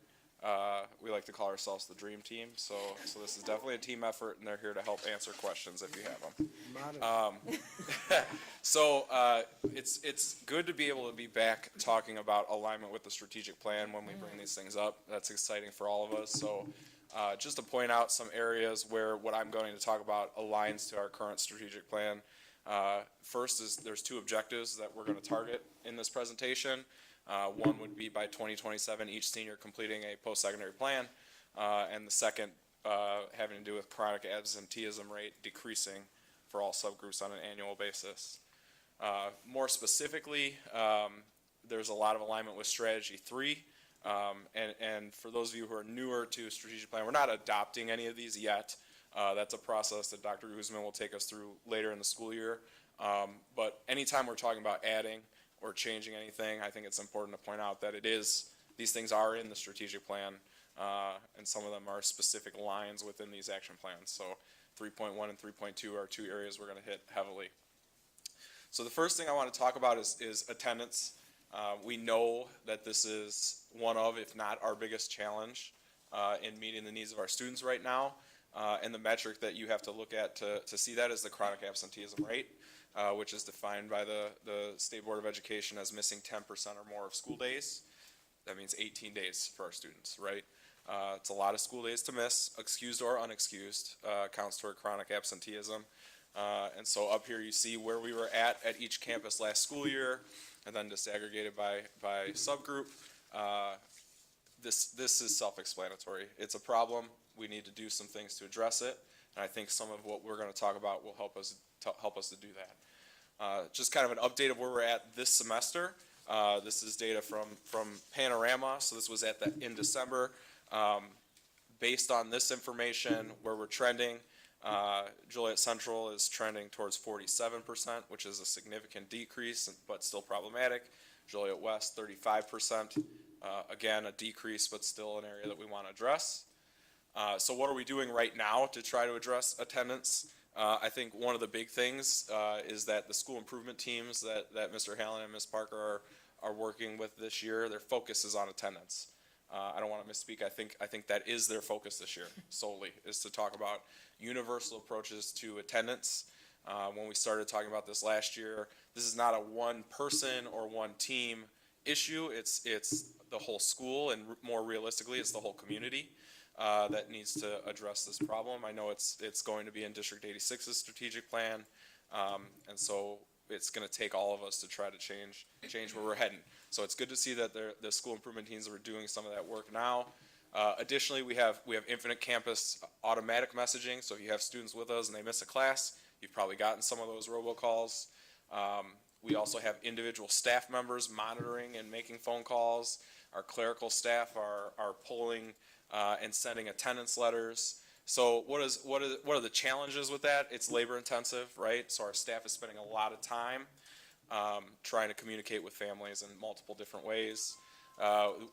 We like to call ourselves the dream team, so this is definitely a team effort, and they're here to help answer questions if you have them. So it's good to be able to be back talking about alignment with the strategic plan when we bring these things up. That's exciting for all of us. So just to point out some areas where what I'm going to talk about aligns to our current strategic plan. First is there's 2 objectives that we're going to target in this presentation. One would be by 2027, each senior completing a post-secondary plan, and the second having to do with chronic absenteeism rate decreasing for all subgroups on an annual basis. More specifically, there's a lot of alignment with Strategy 3, and for those of you who are newer to strategic plan, we're not adopting any of these yet. That's a process that Dr. Guzman will take us through later in the school year. But anytime we're talking about adding or changing anything, I think it's important to point out that these things are in the strategic plan, and some of them are specific lines within these action plans. So 3.1 and 3.2 are 2 areas we're going to hit heavily. So the first thing I want to talk about is attendance. We know that this is one of, if not our biggest challenge in meeting the needs of our students right now. And the metric that you have to look at to see that is the chronic absenteeism rate, which is defined by the State Board of Education as missing 10% or more of school days. That means 18 days for our students, right? It's a lot of school days to miss, excused or unexcused, counts toward chronic absenteeism. And so up here you see where we were at each campus last school year, and then disaggregated by subgroup. This is self-explanatory. It's a problem. We need to do some things to address it, and I think some of what we're going to talk about will help us to do that. Just kind of an update of where we're at this semester. This is data from Panorama, so this was in December. Based on this information, where we're trending, Joliet Central is trending towards 47%, which is a significant decrease, but still problematic. Joliet West, 35%. Again, a decrease, but still an area that we want to address. So what are we doing right now to try to address attendance? I think one of the big things is that the school improvement teams that Mr. Hallen and Ms. Parker are working with this year, their focus is on attendance. I don't want to misspeak. I think that is their focus this year solely, is to talk about universal approaches to attendance. When we started talking about this last year, this is not a one person or one team issue. It's the whole school, and more realistically, it's the whole community that needs to address this problem. I know it's going to be in District 86's strategic plan, and so it's going to take all of us to try to change where we're heading. So it's good to see that the school improvement teams are doing some of that work now. Additionally, we have infinite campus automatic messaging, so if you have students with us and they miss a class, you've probably gotten some of those robocalls. We also have individual staff members monitoring and making phone calls. Our clerical staff are pulling and sending attendance letters. So what are the challenges with that? It's labor intensive, right? So our staff is spending a lot of time trying to communicate with families in multiple different ways.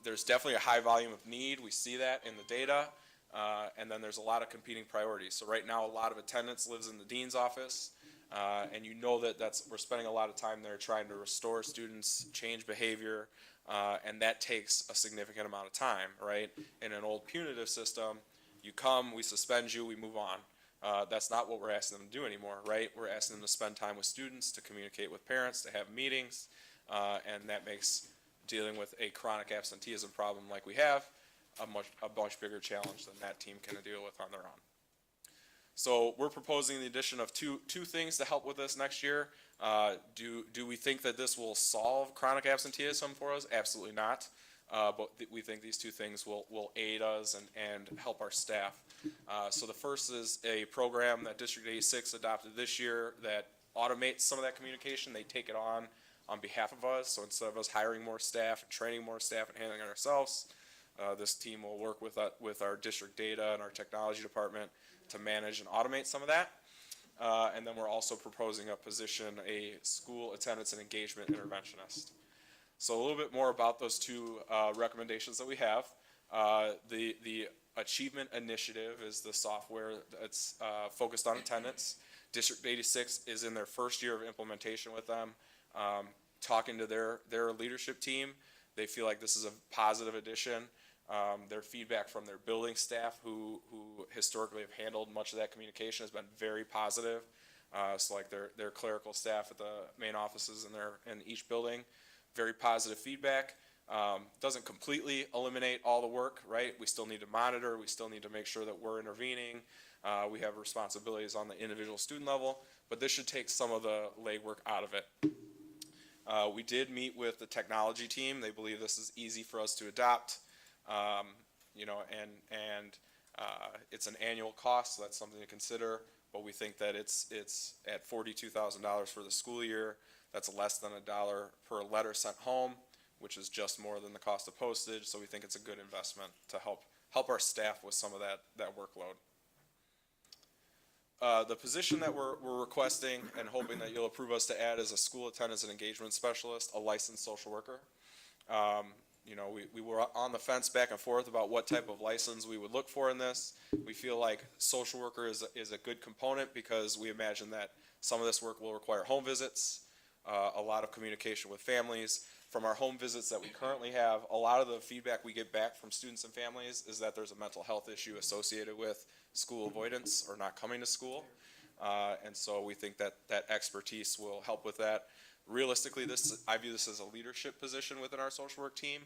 There's definitely a high volume of need. We see that in the data. And then there's a lot of competing priorities. So right now, a lot of attendance lives in the dean's office. And you know we're spending a lot of time there trying to restore students, change behavior, and that takes a significant amount of time, right? In an old punitive system, you come, we suspend you, we move on. That's not what we're asking them to do anymore, right? We're asking them to spend time with students, to communicate with parents, to have meetings, and that makes dealing with a chronic absenteeism problem like we have a much bigger challenge than that team can deal with on their own. So we're proposing the addition of two things to help with this next year. Do we think that this will solve chronic absenteeism for us? Absolutely not. But we think these two things will aid us and help our staff. So the first is a program that District 86 adopted this year that automates some of that communication. They take it on behalf of us. So instead of us hiring more staff and training more staff and handling it ourselves, this team will work with our district data and our technology department to manage and automate some of that. And then we're also proposing a school attendance and engagement interventionist. So a little bit more about those two recommendations that we have. The Achievement Initiative is the software that's focused on attendance. District 86 is in their first year of implementation with them. Talking to their leadership team, they feel like this is a positive addition. Their feedback from their building staff, who historically have handled much of that communication, has been very positive. So like their clerical staff at the main offices in each building, very positive feedback. Doesn't completely eliminate all the work, right? We still need to monitor. We still need to make sure that we're intervening. We have responsibilities on the individual student level, but this should take some of the legwork out of it. We did meet with the technology team. They believe this is easy for us to adopt. It's an annual cost, so that's something to consider. But we think that it's at $42,000 for the school year. That's less than $1 per letter sent home, which is just more than the cost of postage. So we think it's a good investment to help our staff with some of that workload. The position that we're requesting and hoping that you'll approve us to add is a school attendance and engagement specialist, a licensed social worker. We were on the fence back and forth about what type of license we would look for in this. We feel like social worker is a good component because we imagine that some of this work will require home visits, a lot of communication with families. From our home visits that we currently have, a lot of the feedback we get back from students and families is that there's a mental health issue associated with school avoidance or not coming to school. And so we think that expertise will help with that. Realistically, I view this as a leadership position within our social work team.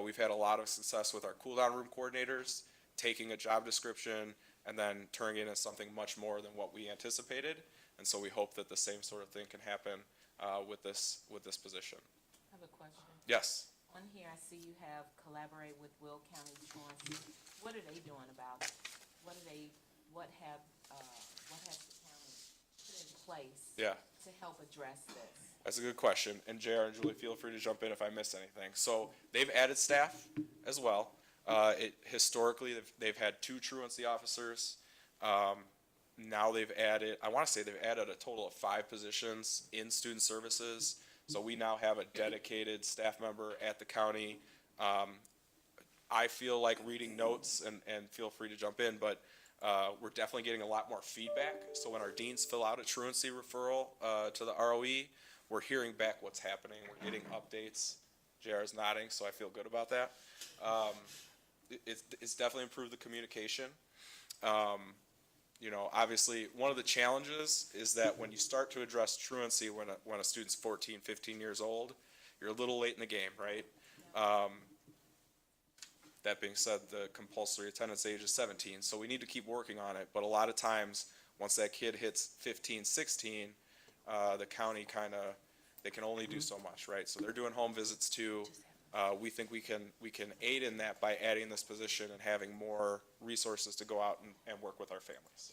We've had a lot of success with our cool down room coordinators, taking a job description and then turning it into something much more than what we anticipated. And so we hope that the same sort of thing can happen with this position. I have a question. Yes. On here, I see you have collaborate with Will County Truancy. What are they doing about it? What have the county put in place to help address this? That's a good question. And JR and Julie, feel free to jump in if I miss anything. So they've added staff as well. Historically, they've had 2 truancy officers. Now they've added a total of 5 positions in student services. So we now have a dedicated staff member at the county. I feel like reading notes, and feel free to jump in, but we're definitely getting a lot more feedback. So when our deans fill out a truancy referral to the ROE, we're hearing back what's happening. We're getting updates. JR is nodding, so I feel good about that. It's definitely improved the communication. Obviously, one of the challenges is that when you start to address truancy when a student's 14, 15 years old, you're a little late in the game, right? That being said, the compulsory attendance age is 17, so we need to keep working on it. But a lot of times, once that kid hits 15, 16, the county they can only do so much, right? So they're doing home visits too. we think we can aid in that by adding this position and having more resources to go out and work with our families.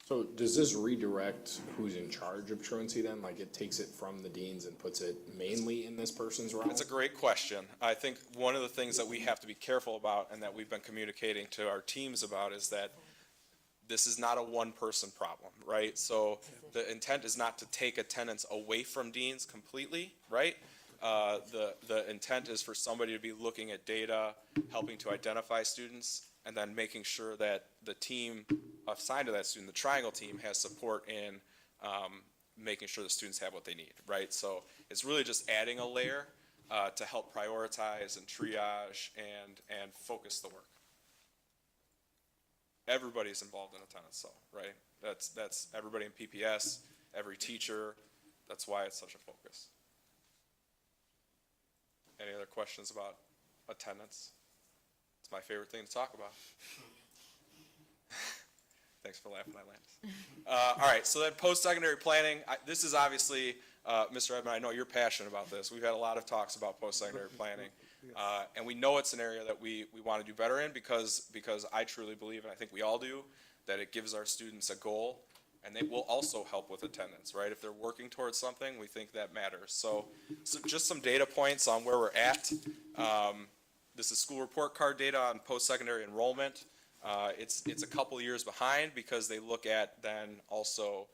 So does this redirect who's in charge of truancy then? Like it takes it from the deans and puts it mainly in this person's realm? It's a great question. I think one of the things that we have to be careful about and that we've been communicating to our teams about is that this is not a one-person problem, right? So the intent is not to take attendance away from deans completely, right? The intent is for somebody to be looking at data, helping to identify students, and then making sure that the team assigned to that student, the triangle team, has support in making sure the students have what they need, right? So it's really just adding a layer to help prioritize and triage and focus the work. Everybody's involved in attendance, though, right? That's everybody in PPS, every teacher. That's why it's such a focus. Any other questions about attendance? It's my favorite thing to talk about. Thanks for laughing, Landis. All right, so then post-secondary planning. This is obviously, Mr. Edmond, I know you're passionate about this. We've had a lot of talks about post-secondary planning. And we know it's an area that we want to do better in because I truly believe, and I think we all do, that it gives our students a goal, and they will also help with attendance, right? If they're working towards something, we think that matters. So just some data points on where we're at. This is school report card data on post-secondary enrollment. It's a couple years behind because they look at then also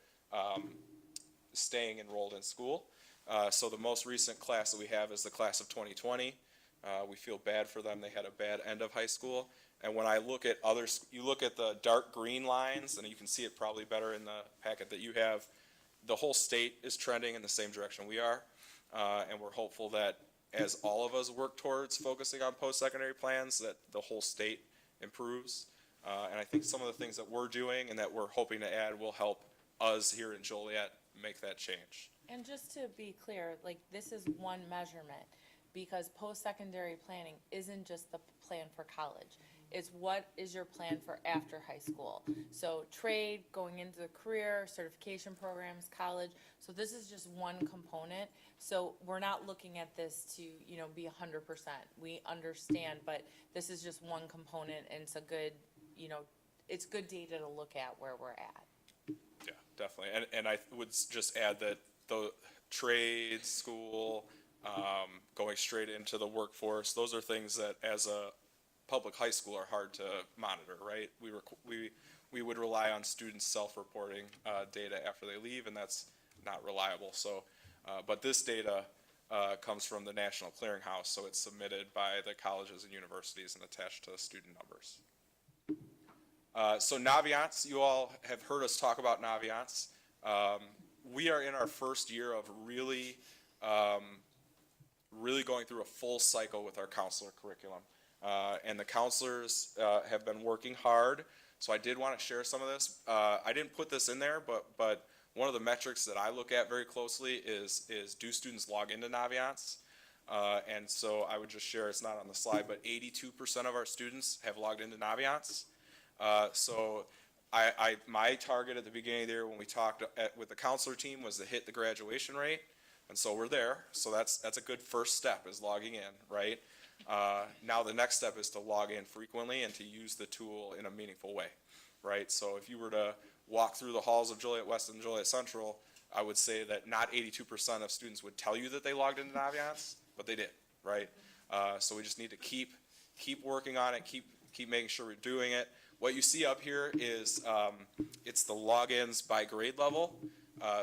staying enrolled in school. So the most recent class that we have is the class of 2020. We feel bad for them. They had a bad end of high school. And when I look at others, you look at the dark green lines, and you can see it probably better in the packet that you have. The whole state is trending in the same direction we are. And we're hopeful that as all of us work towards focusing on post-secondary plans, that the whole state improves. And I think some of the things that we're doing and that we're hoping to add will help us here in Joliet make that change. And just to be clear, like, this is one measurement, because post-secondary planning isn't just the plan for college. It's what is your plan for after high school. So trade, going into the career, certification programs, college. So this is just one component. So we're not looking at this to, be 100%. We understand, but this is just one component, and it's a good, it's good data to look at where we're at. Yeah, definitely. And I would just add that the trade, school, going straight into the workforce, those are things that as a public high school are hard to monitor, right? We would rely on students self-reporting data after they leave, and that's not reliable. So, but this data comes from the National Clearinghouse, so it's submitted by the colleges and universities and attached to student numbers. So Naviance, you all have heard us talk about Naviance. We are in our first year of really going through a full cycle with our counselor curriculum. And the counselors have been working hard. So I did want to share some of this. I didn't put this in there, but one of the metrics that I look at very closely is do students log into Naviance? And so I would just share, it's not on the slide, but 82% of our students have logged into Naviance. So my target at the beginning of the year when we talked with the counselor team was to hit the graduation rate. And so we're there. So that's a good first step, is logging in, right? Now the next step is to log in frequently and to use the tool in a meaningful way, right? So if you were to walk through the halls of Joliet West and Joliet Central, I would say that not 82% of students would tell you that they logged into Naviance, but they did, right? So we just need to keep working on it, keep making sure we're doing it. What you see up here is it's the logins by grade level.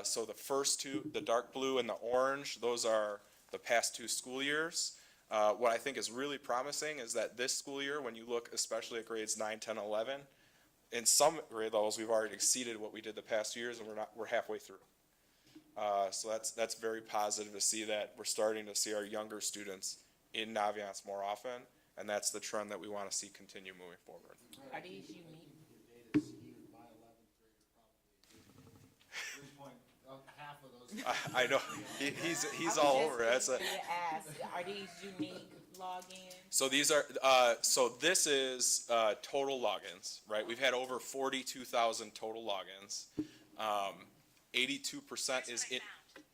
So the first two, the dark blue and the orange, those are the past 2 school years. What I think is really promising is that this school year, when you look especially at grades 9, 10, 11, in some grade levels we've already exceeded what we did the past 2 years, and we're halfway through. So that's very positive to see that we're starting to see our younger students in Naviance more often, and that's the trend that we want to see continue moving forward. Are these unique? Your data skewed by 11th grader, probably. Half of those. I know, he's all over it. Are these unique logins? So these are, so this is total logins, right? We've had over 42,000 total logins. 82% is it.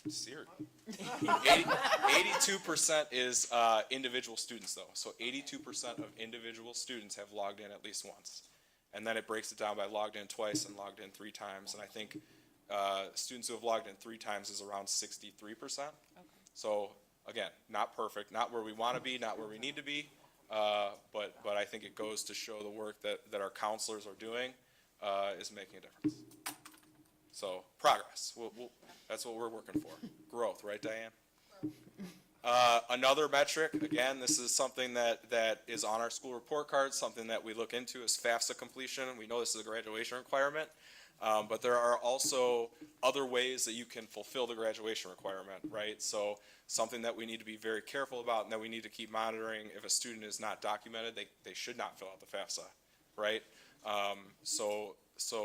Seared. 82% is individual students, though. So 82% of individual students have logged in at least once. And then it breaks it down by logged in twice and logged in 3 times. And I think students who have logged in 3 times is around 63%. So again, not perfect, not where we want to be, not where we need to be. But I think it goes to show the work that our counselors are doing is making a difference. So progress, that's what we're working for. Growth, right, Diane? Another metric, again, this is something that is on our school report card, something that we look into is FAFSA completion. We know this is a graduation requirement, but there are also other ways that you can fulfill the graduation requirement, right? So something that we need to be very careful about and that we need to keep monitoring. If a student is not documented, they should not fill out the FAFSA, right? So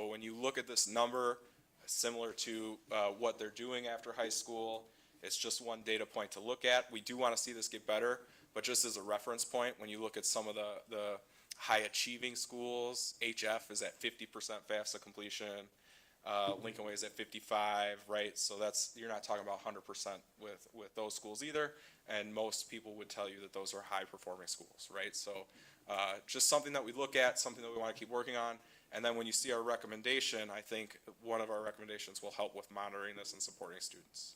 when you look at this number, similar to what they're doing after high school, it's just one data point to look at. We do want to see this get better, but just as a reference point, when you look at some of the high achieving schools, HF is at 50% FAFSA completion, Lincoln Way is at 55, right? So you're not talking about 100% with those schools either, and most people would tell you that those are high performing schools, right? So just something that we look at, something that we want to keep working on. And then when you see our recommendation, I think one of our recommendations will help with monitoring this and supporting students.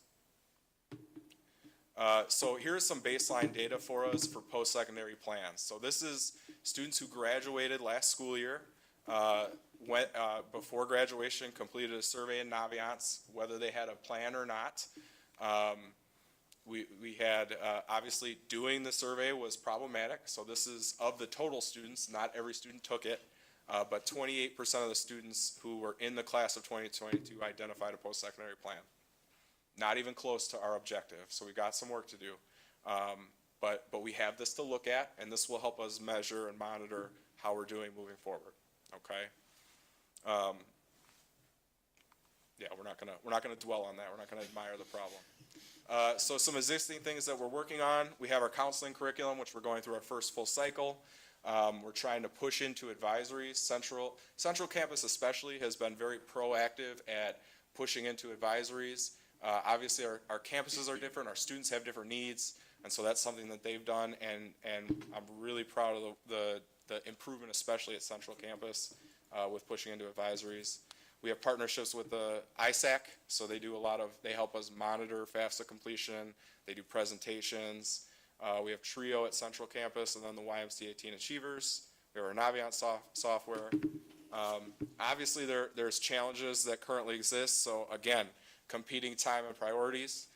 So here's some baseline data for us for post-secondary plans. So this is students who graduated last school year, before graduation, completed a survey in Naviance, whether they had a plan or not. We had, obviously, doing the survey was problematic. So this is of the total students, not every student took it. But 28% of the students who were in the class of 2022 identified a post-secondary plan. Not even close to our objective, so we got some work to do. But we have this to look at, and this will help us measure and monitor how we're doing moving forward. Okay. Yeah, we're not gonna dwell on that. We're not gonna admire the problem. So some existing things that we're working on. We have our counseling curriculum, which we're going through our first full cycle. We're trying to push into advisories. Central Campus especially has been very proactive at pushing into advisories. Obviously our campuses are different, our students have different needs, and so that's something that they've done, and I'm really proud of the improvement, especially at Central Campus, with pushing into advisories. We have partnerships with the ISAC, so they help us monitor FAFSA completion, they do presentations. We have Trio at Central Campus, and then the YMCA Teen Achievers. We have our Naviance software. Obviously, there's challenges that currently exist. So again, competing time and priorities.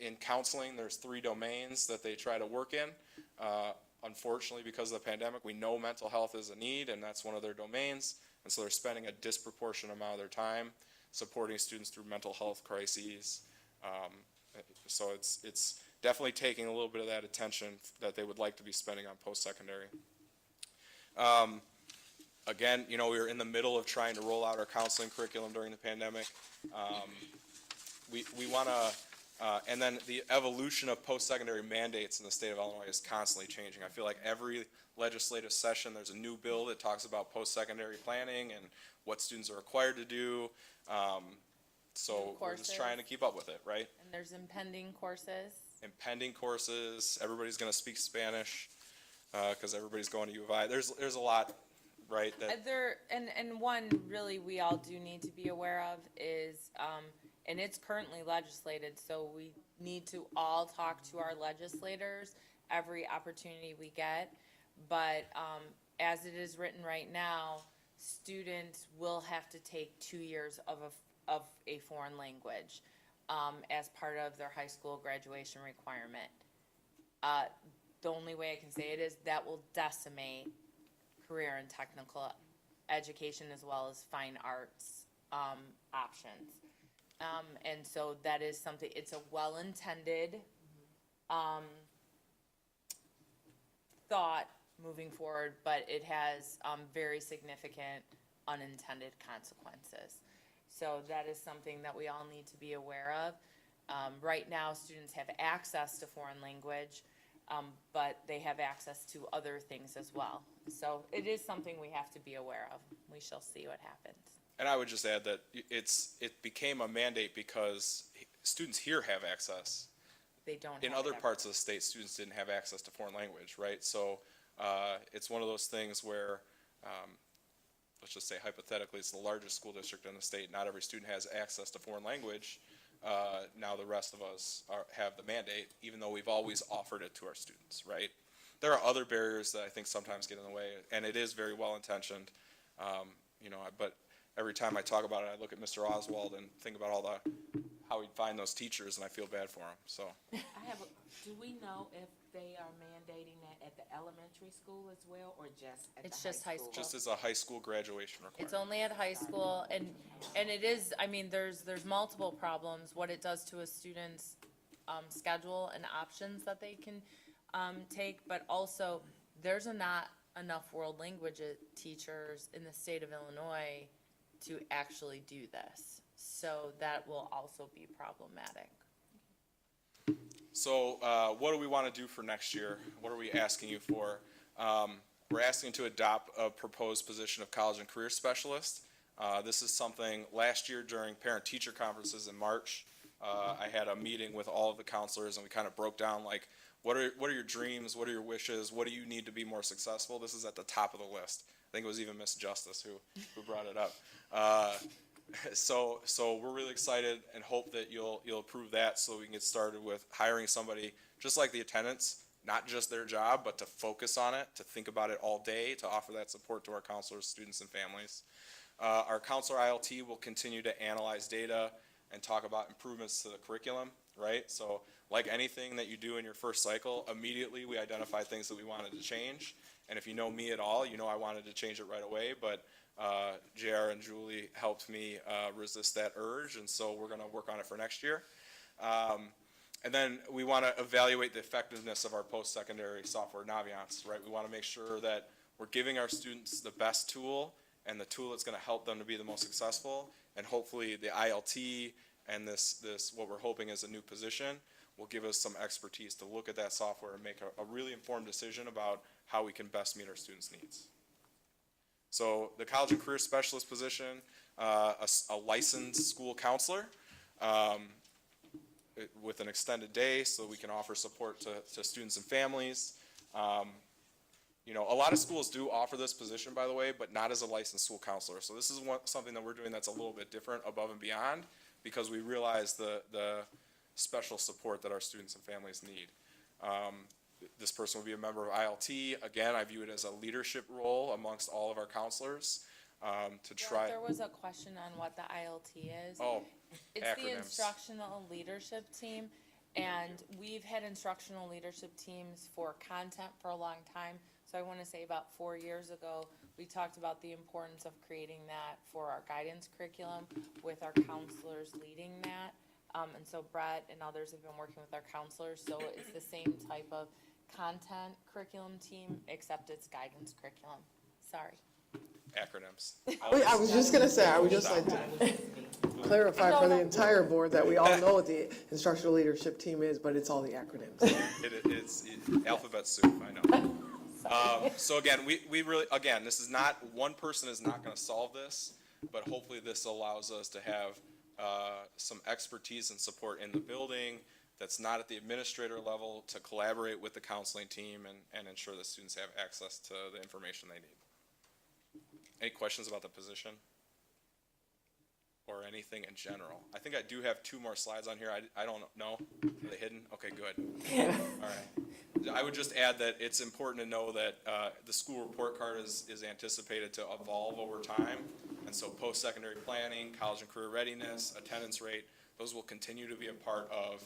In counseling, there's 3 domains that they try to work in. Unfortunately, because of the pandemic, we know mental health is a need, and that's one of their domains. And so they're spending a disproportionate amount of their time supporting students through mental health crises. So it's definitely taking a little bit of that attention that they would like to be spending on post-secondary. Again, we were in the middle of trying to roll out our counseling curriculum during the pandemic. We want to, and then the evolution of post-secondary mandates in the state of Illinois is constantly changing. I feel like every legislative session, there's a new bill that talks about post-secondary planning and what students are required to do. So we're just trying to keep up with it, right? And there's impending courses. Everybody's going to speak Spanish because everybody's going to U of I. There's a lot, right? And one really we all do need to be aware of is, and it's currently legislated, so we need to all talk to our legislators every opportunity we get. But as it is written right now, students will have to take 2 years of a foreign language as part of their high school graduation requirement. The only way I can say it is that will decimate career and technical education as well as fine arts options. And so that is something, it's a well-intended thought moving forward, but it has very significant unintended consequences. So that is something that we all need to be aware of. Right now, students have access to foreign language, but they have access to other things as well. So it is something we have to be aware of. We shall see what happens. And I would just add that it became a mandate because students here have access. They don't In have other it parts of the state, students didn't have access to foreign language, right? So, it's one of those things where, let's just say hypothetically, it's the largest school district in the state. Not every student has access to foreign language. Now the rest of us have the mandate, even though we've always offered it to our students, right? There are other barriers that I think sometimes get in the way, and it is very well intentioned. But every time I talk about it, I look at Mr. Oswald and think about how he'd find those teachers, and I feel bad for him, so. Do we know if they are mandating that at the elementary school as well, or just at the high school? It's just high school. Just as a high school graduation requirement. It's only at high school, and it is, I mean, there's multiple problems, what it does to a student's, schedule and options that they can, take, but also, there's not enough world language teachers in the state of Illinois to actually do this, so that will also be problematic. So, what do we want to do for next year? What are we asking you for? We're asking to adopt a proposed position of college and career specialist. This is something, last year during parent-teacher conferences in March, I had a meeting with all of the counselors, and we kind of broke down, like, what are your dreams, what are your wishes, what do you need to be more successful? This is at the top of the list. I think it was even Miss Justice who brought it up. So we're really excited and hope that you'll approve that so we can get started with hiring somebody just like the attendants, not just their job, but to focus on it, to think about it all day, to offer that support to our counselors, students, and families. Our counselor ILT will continue to analyze data and talk about improvements to the curriculum, right? So like anything that you do in your first cycle, immediately we identify things that we wanted to change. And if you know me at all, you know I wanted to change it right away, but JR and Julie helped me resist that urge, and so we're going to work on it for next year. And then we want to evaluate the effectiveness of our post-secondary software Naviance, right? We want to make sure that we're giving our students the best tool and the tool that's going to help them to be the most successful, and hopefully the ILT and this what we're hoping is a new position will give us some expertise to look at that software and make a really informed decision about how we can best meet our students' needs. So the college and career specialist position, a licensed school counselor with an extended day so we can offer support to students and families. A lot of schools do offer this position, by the way, but not as a licensed school counselor. So this is something that we're doing that's a little bit different, above and beyond, because we realize the special support that our students and families need. This person will be a member of ILT. Again, I view it as a leadership role amongst all of our counselors to try. There was a question on what the ILT is. Oh, It's acronyms. the instructional leadership team, and we've had instructional leadership teams for content for a long time. So I want to say about 4 years ago, we talked about the importance of creating that for our guidance curriculum with our counselors leading that. And so Brett and others have been working with our counselors, so it's the same type of content curriculum team, except it's guidance curriculum. Sorry. Acronyms. I was just gonna say, I would just like to clarify for the entire board that we all know what the instructional leadership team is, but it's all the acronyms. It's alphabet soup, I know. So again, we really, this is not, one person is not gonna solve this, but hopefully this allows us to have some expertise and support in the building that's not at the administrator level to collaborate with the counseling team and ensure that students have access to the information they need. Any questions about the position? Or anything in general? I think I do have 2 more slides on here. I don't know. Are they hidden? Okay, good. All right. I would just add that it's important to know that the school report card is anticipated to evolve over time. And so post-secondary planning, college and career readiness, attendance rate, those will continue to be a part of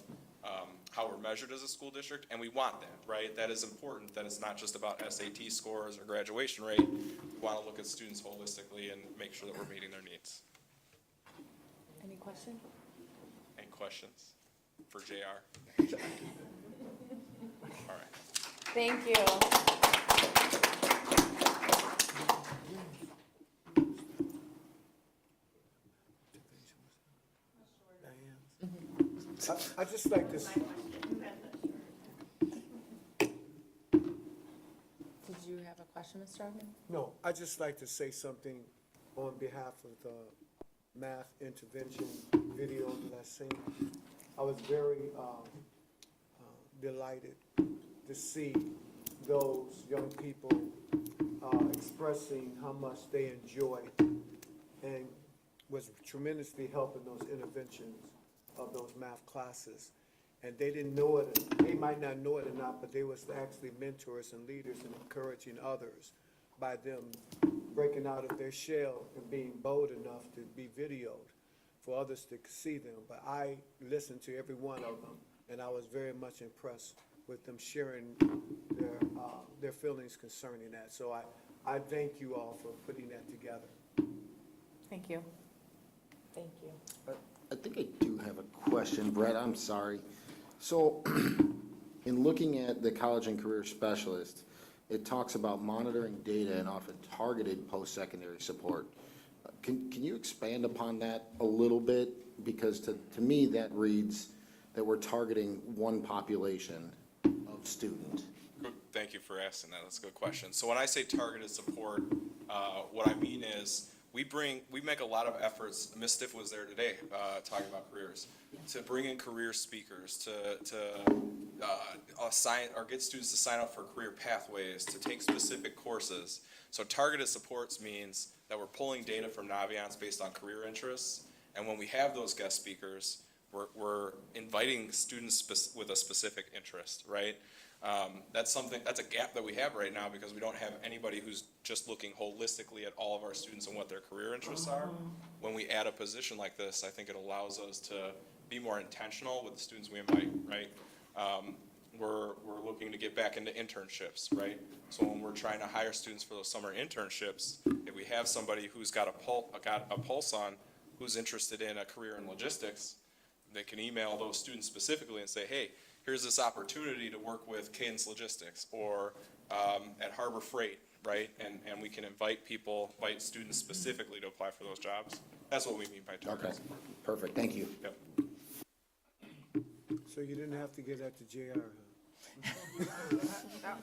how we're measured as a school district, and we want that, right? That is important, that it's not just about SAT scores or graduation rate. We want to look at students holistically and make sure that we're meeting their needs. Any question? Any questions for JR? All right. Thank you. I just like this, Did you have a question, Mr. Ogden? no, I just like to say something on behalf of the math intervention video that I seen. I I was very delighted to see those young people expressing how much they enjoyed and was tremendously helping those interventions of those math classes. And they didn't know it, they might not know it or not, but they was actually mentors and leaders and encouraging others by them breaking out of their shell and being bold enough to be videoed for others to see them. But I listened to every one of them, and I was very much impressed with them sharing their feelings concerning that. So I thank you all for putting that together. Thank you. Thank you. I think I do have a question, Brett, I'm sorry. So, in looking at the college and career specialist, it talks about monitoring data and often targeted post-secondary support. Can you expand upon that a little bit? Because to me, that reads that we're targeting one population of student. Good. Thank you for asking that. That's a good question. So when I say targeted support, what I mean is we make a lot of efforts. Ms. Stiff was there today talking about careers, to bring in career speakers, to assign or get students to sign up for career pathways, to take specific courses. So targeted supports means that we're pulling data from Naviance based on career interests, and when we have those guest speakers, we're inviting students with a specific interest, right? That's a gap that we have right now because we don't have anybody who's just looking holistically at all of our students and what their career interests are. When we add a position like this, I think it allows us to be more intentional with the students we invite, right? We're looking to get back into internships, right? So when we're trying to hire students for those summer internships, if we have somebody who's got a pulse on who's interested in a career in logistics, they can email those students specifically and say, hey, here's this opportunity to work with Cadence Logistics or at Harbor Freight, right? And we can invite students specifically to apply for those jobs. That's what we mean by targeted Okay, support. perfect, thank you. Yep. So you didn't have to get that to JR, huh?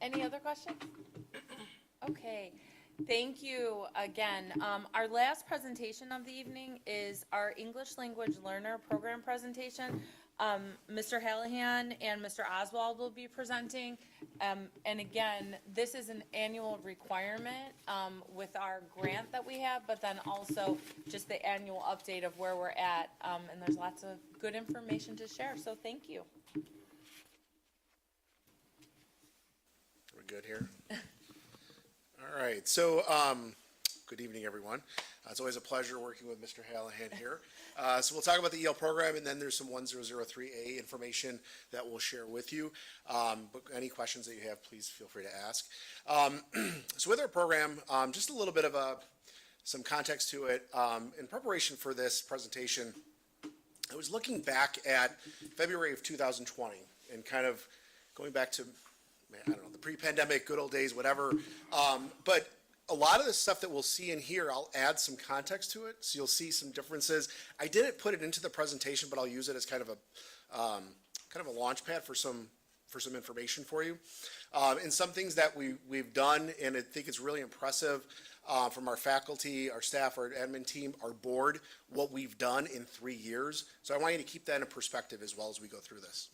Any other questions? Okay, thank you again. Our last presentation of the evening is our English Language Learner Program presentation. Mr. Hallahan and Mr. Oswald will be presenting. And again, this is an annual requirement with our grant that we have, but then also just the annual update of where we're at. And there's lots of good information to share, so thank you. We're good here? All right, so good evening, everyone. It's always a pleasure working with Mr. Hallahan here. So we'll talk about the EL program, and then there's some 1003A information that we'll share with you. But any questions that you have, please feel free to ask. So with our program, just a little bit of some context to it. In preparation for this presentation, I was looking back at February of 2020 and kind of going back to, I don't know, the pre-pandemic, good old days, whatever. But a lot of the stuff that we'll see in here, I'll add some context to it, so you'll see some differences. I didn't put it into the presentation, but I'll use it as kind of a launch pad for some information for you. And some things that we've done, and I think it's really impressive from our faculty, our staff, our admin team, our board, what we've done in 3 years. So I want you to keep that in perspective as well as we go through this.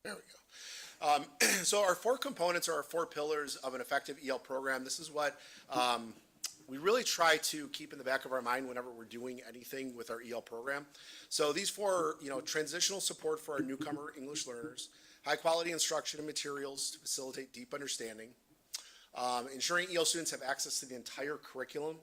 There we go. So our 4 components are our 4 pillars of an effective EL program. This is what we really try to keep in the back of our mind whenever we're doing anything with our EL program. So these 4, transitional support for our newcomer English learners, high quality instruction and materials to facilitate deep understanding, ensuring EL students have access to the entire curriculum,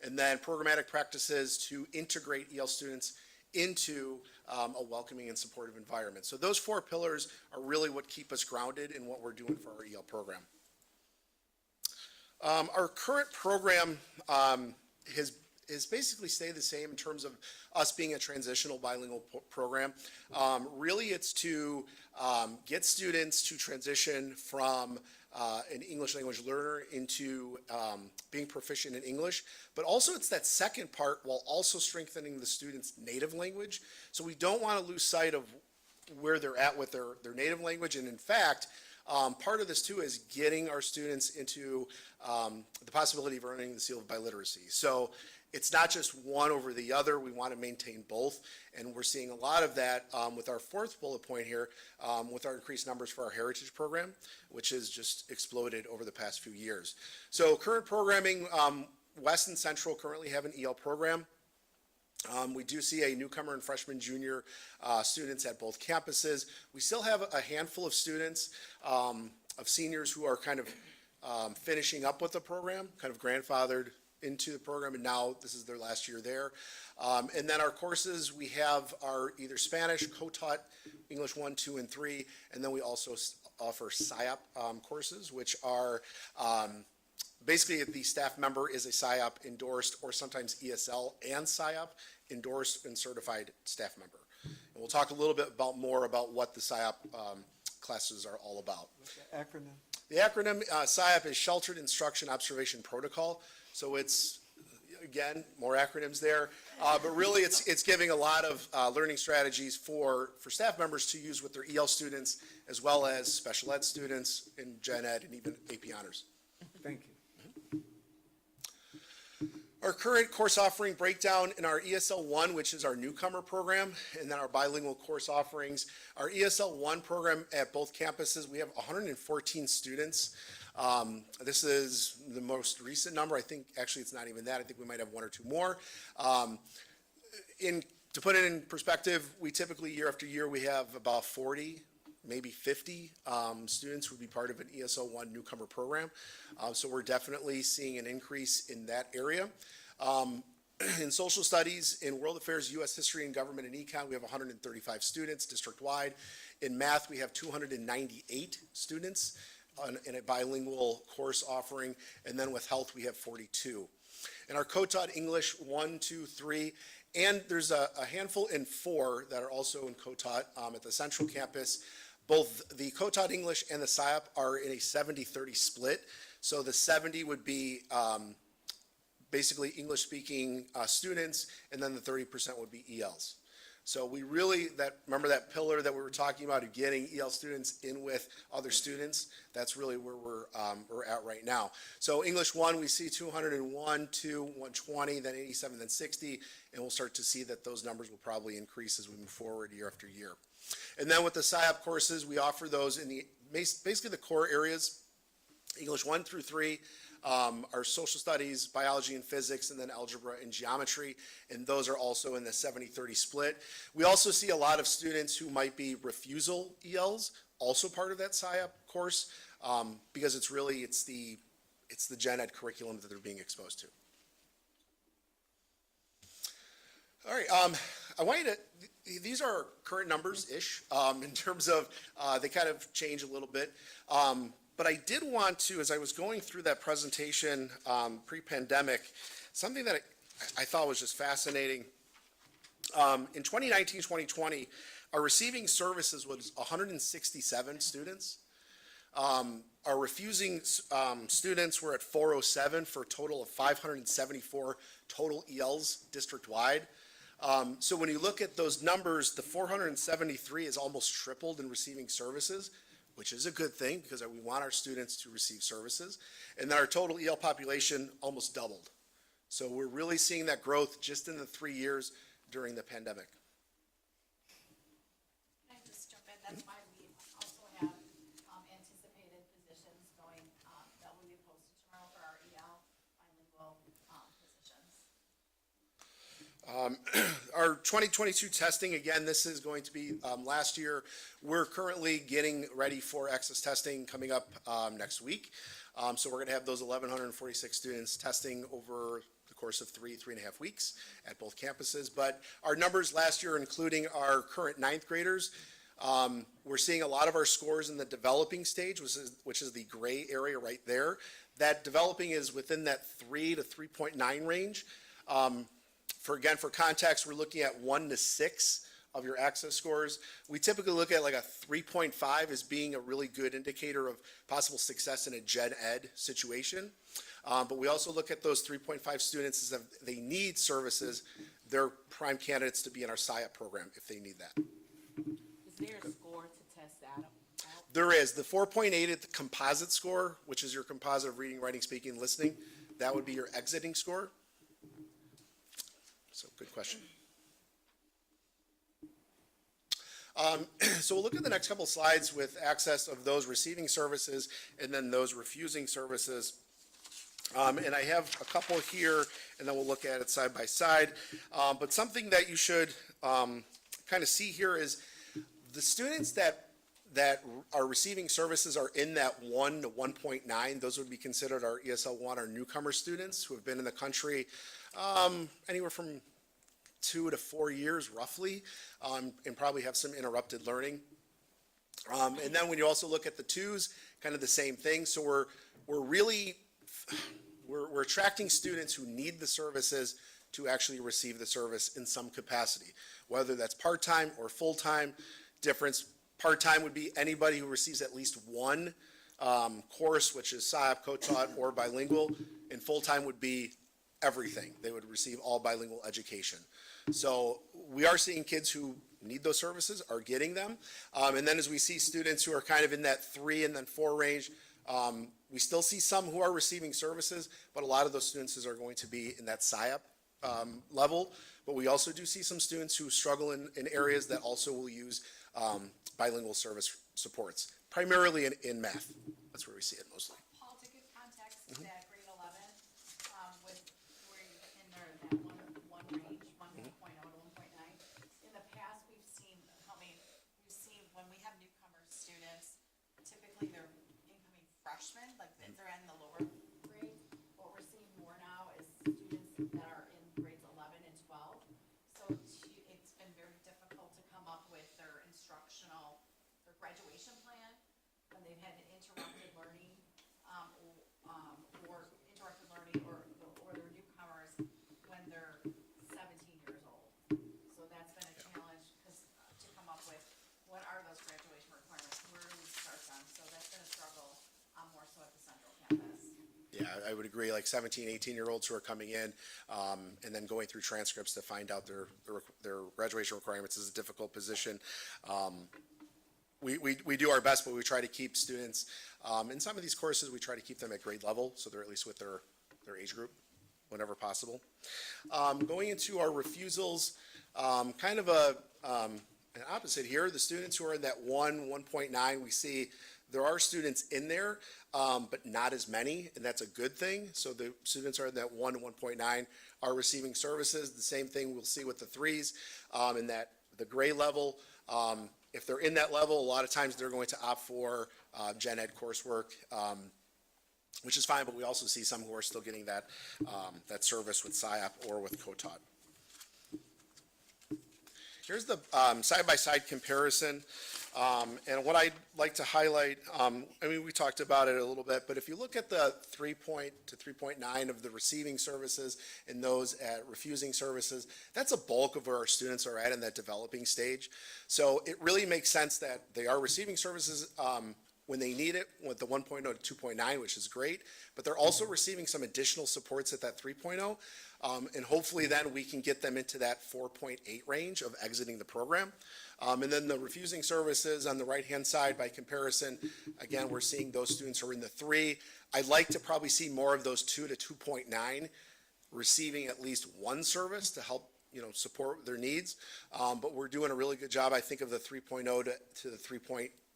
and then programmatic practices to integrate EL students into a welcoming and supportive environment. So those 4 pillars are really what keep us grounded in what we're doing for our EL program. Our current program has basically stayed the same in terms of us being a transitional bilingual program. Really, it's to get students to transition from an English language learner into being proficient in English, but also it's that second part while also strengthening the student's native language. So we don't want to lose sight of where they're at with their native language, and in fact, part of this too is getting our students into the possibility of earning the seal of biliteracy. So it's not just one over the other. We want to maintain both. And we're seeing a lot of that with our fourth bullet point here, with our increased numbers for our heritage program, which has just exploded over the past few years. So current programming, West and Central currently have an EL program. We do see a newcomer and freshman, junior students at both campuses. We still have a handful of students, of seniors who are kind of finishing up with the program, kind of grandfathered into the program, and now this is their last year there. And then our courses, we have our either Spanish, co-taught English 1, 2, and 3, and then we also offer SIOP courses, which are basically the staff member is a SIOP endorsed, or sometimes ESL and SIOP endorsed and certified staff member. And we'll talk a little bit more about what the SIOP classes are all about. What's the acronym? The acronym SIOP is Sheltered Instruction Observation Protocol. So it's, again, more acronyms there. But really, it's giving a lot of learning strategies for staff members to use with their EL students, as well as special ed students in Gen Ed and even AP Honors. Thank you. Our current course offering breakdown in our ESL 1, which is our newcomer program, and then our bilingual course offerings. Our ESL 1 program at both campuses, we have 114 students. This is the most recent number. I think, actually, it's not even that. I think we might have one or two more. To put it in perspective, we typically, year after year, we have about 40, maybe 50 students who would be part of an ESL 1 newcomer program. So we're definitely seeing an increase in that area. In social studies, in world affairs, U.S. history, and government and econ, we have 135 students district-wide. In math, we have 298 students in a bilingual course offering. And then with health, we have 42. In our co-taught English 1, 2, 3, and there's a handful in 4 that are also in co-taught at the Central Campus. Both the co-taught English and the SIOP are in a 70-30 split. So the 70 would be basically English-speaking students, and then the 30% would be ELs. So we really, remember that pillar that we were talking about of getting EL students in with other students? That's really where we're at right now. So English 1, we see 201, 2, 120, then 87, then 60, and we'll start to see that those numbers will probably increase as we move forward year after year. And then with the SIOP courses, we offer those in basically the core areas, English 1 through 3, our social studies, biology and physics, and then algebra and geometry, and those are also in the 70-30 split. We also see a lot of students who might be refusal ELs, also part of that SIOP course, because it's the Gen Ed curriculum that they're being exposed to. All right, I want you to, these are current numbers-ish, in terms of, they kind of change a little bit. But I did want to, as I was going through that presentation pre-pandemic, something that I thought was just fascinating. In 2019-2020, our receiving services was 167 students. Our refusing students were at 407 for a total of 574 total ELs district-wide. So when you look at those numbers, the 473 is almost tripled in receiving services, which is a good thing because we want our students to receive services. And then our total EL population almost doubled. So we're really seeing that growth just in the 3 years during the pandemic. Can I just jump in? That's why we also have anticipated positions going, that will be posted tomorrow for our EL bilingual positions. Our 2022 testing, again, this is going to be last year. We're currently getting ready for access testing coming up next week. So we're going to have those 1,146 students testing over the course of 3.5 weeks at both campuses. But our numbers last year, including our current 9th graders, we're seeing a lot of our scores in the developing stage, which is the gray area right there. That developing is within that 3 to 3.9 range. For context, we're looking at 1 to 6 of your access scores. We typically look at like a 3.5 as being a really good indicator of possible success in a Gen Ed situation. But we also look at those 3.5 students as if they need services, they're prime candidates to be in our SIOP program if they need that. Is there a score to test out? There is. The 4.8 at the composite score, which is your composite of reading, writing, speaking, listening, that would be your exiting score. So, good question. So we'll look at the next couple of slides with access of those receiving services and then those refusing services. And I have a couple here, and then we'll look at it side by side. But something that you should kind of see here is the students that are receiving services are in that 1 to 1.9. Those would be considered our ESL 1, our newcomer students who have been in the country anywhere from 2 to 4 years roughly, and probably have some interrupted learning. And then when you also look at the 2s, kind of the same thing. So we're attracting students who need the services to actually receive the service in some capacity, whether that's part-time or full-time. Difference, part-time would be anybody who receives at least one course, which is SIOP, co-taught, or bilingual, and full-time would be everything. They would receive all bilingual education. So we are seeing kids who need those services are getting them. And then as we see students who are kind of in that 3 and then 4 range, we still see some who are receiving services, but a lot of those students are going to be in that SIOP level. But we also do see some students who struggle in areas that also will use bilingual service supports, primarily in math. That's where we see it mostly. Paul, to give context, that grade 11, with where you're in there, that one range, 1.0 to 1.9. In the past, we've seen when we have newcomer students, typically they're incoming freshmen, like they're in the lower grades. What we're seeing more now is students that are in grades 11 and 12. So it's been very difficult to come up with their graduation plan when they've had interrupted learning, or they're newcomers when they're 17 years old. So that's been a challenge to come up with what are those graduation requirements, where do we start them? So that's been a struggle more so at the central campus. Yeah, I would agree, like 17, 18-year-olds who are coming in and then going through transcripts to find out their graduation requirements is a difficult position. We do our best, but we try to keep students, in some of these courses, we try to keep them at grade level, so they're at least with their age group whenever possible. Going into our refusals, kind of an opposite here. The students who are in that 1.9, we see there are students in there, but not as many, and that's a good thing. So the students are in that 1 to 1.9 are receiving services. The same thing we'll see with the 3s in that the gray level. If they're in that level, a lot of times they're going to opt for gen ed coursework, which is fine, but we also see some who are still getting that service with SIOP or with co-taught. Here's the side-by-side comparison. And what I'd like to highlight, we talked about it a little bit, but if you look at the 3 to 3.9 of the receiving services and those at refusing services, that's a bulk of where our students are at in that developing stage. So it really makes sense that they are receiving services when they need it with the 1.0 to 2.9, which is great, but they're also receiving some additional supports at that 3.0. And hopefully then we can get them into that 4.8 range of exiting the program. And then the refusing services on the right-hand side, by comparison, again, we're seeing those students who are in the 3. I'd like to probably see more of those 2 to 2.9 receiving at least one service to help support their needs. But we're doing a really good job, I think, of the 3.0 to the 3.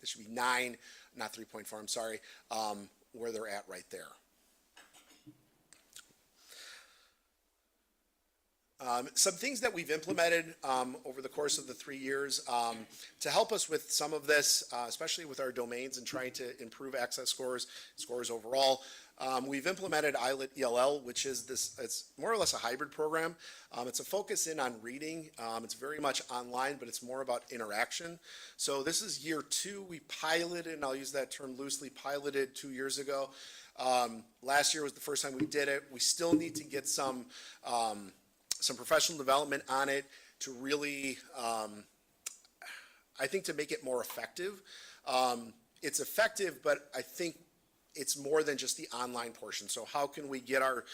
This should be 9, not 3.4, I'm sorry, where they're at right there. Some things that we've implemented over the course of the 3 years to help us with some of this, especially with our domains and trying to improve access scores overall. We've implemented ILIT ELL, which is it's more or less a hybrid program. It's a focus in on reading. It's very much online, but it's more about interaction. So this is year 2. We piloted, and I'll use that term loosely, piloted 2 years ago. Last year was the first time we did it. We still need to get some professional development on it to really, I think, to make it more effective. It's effective, but I think it's more than just the online portion. So how can we get our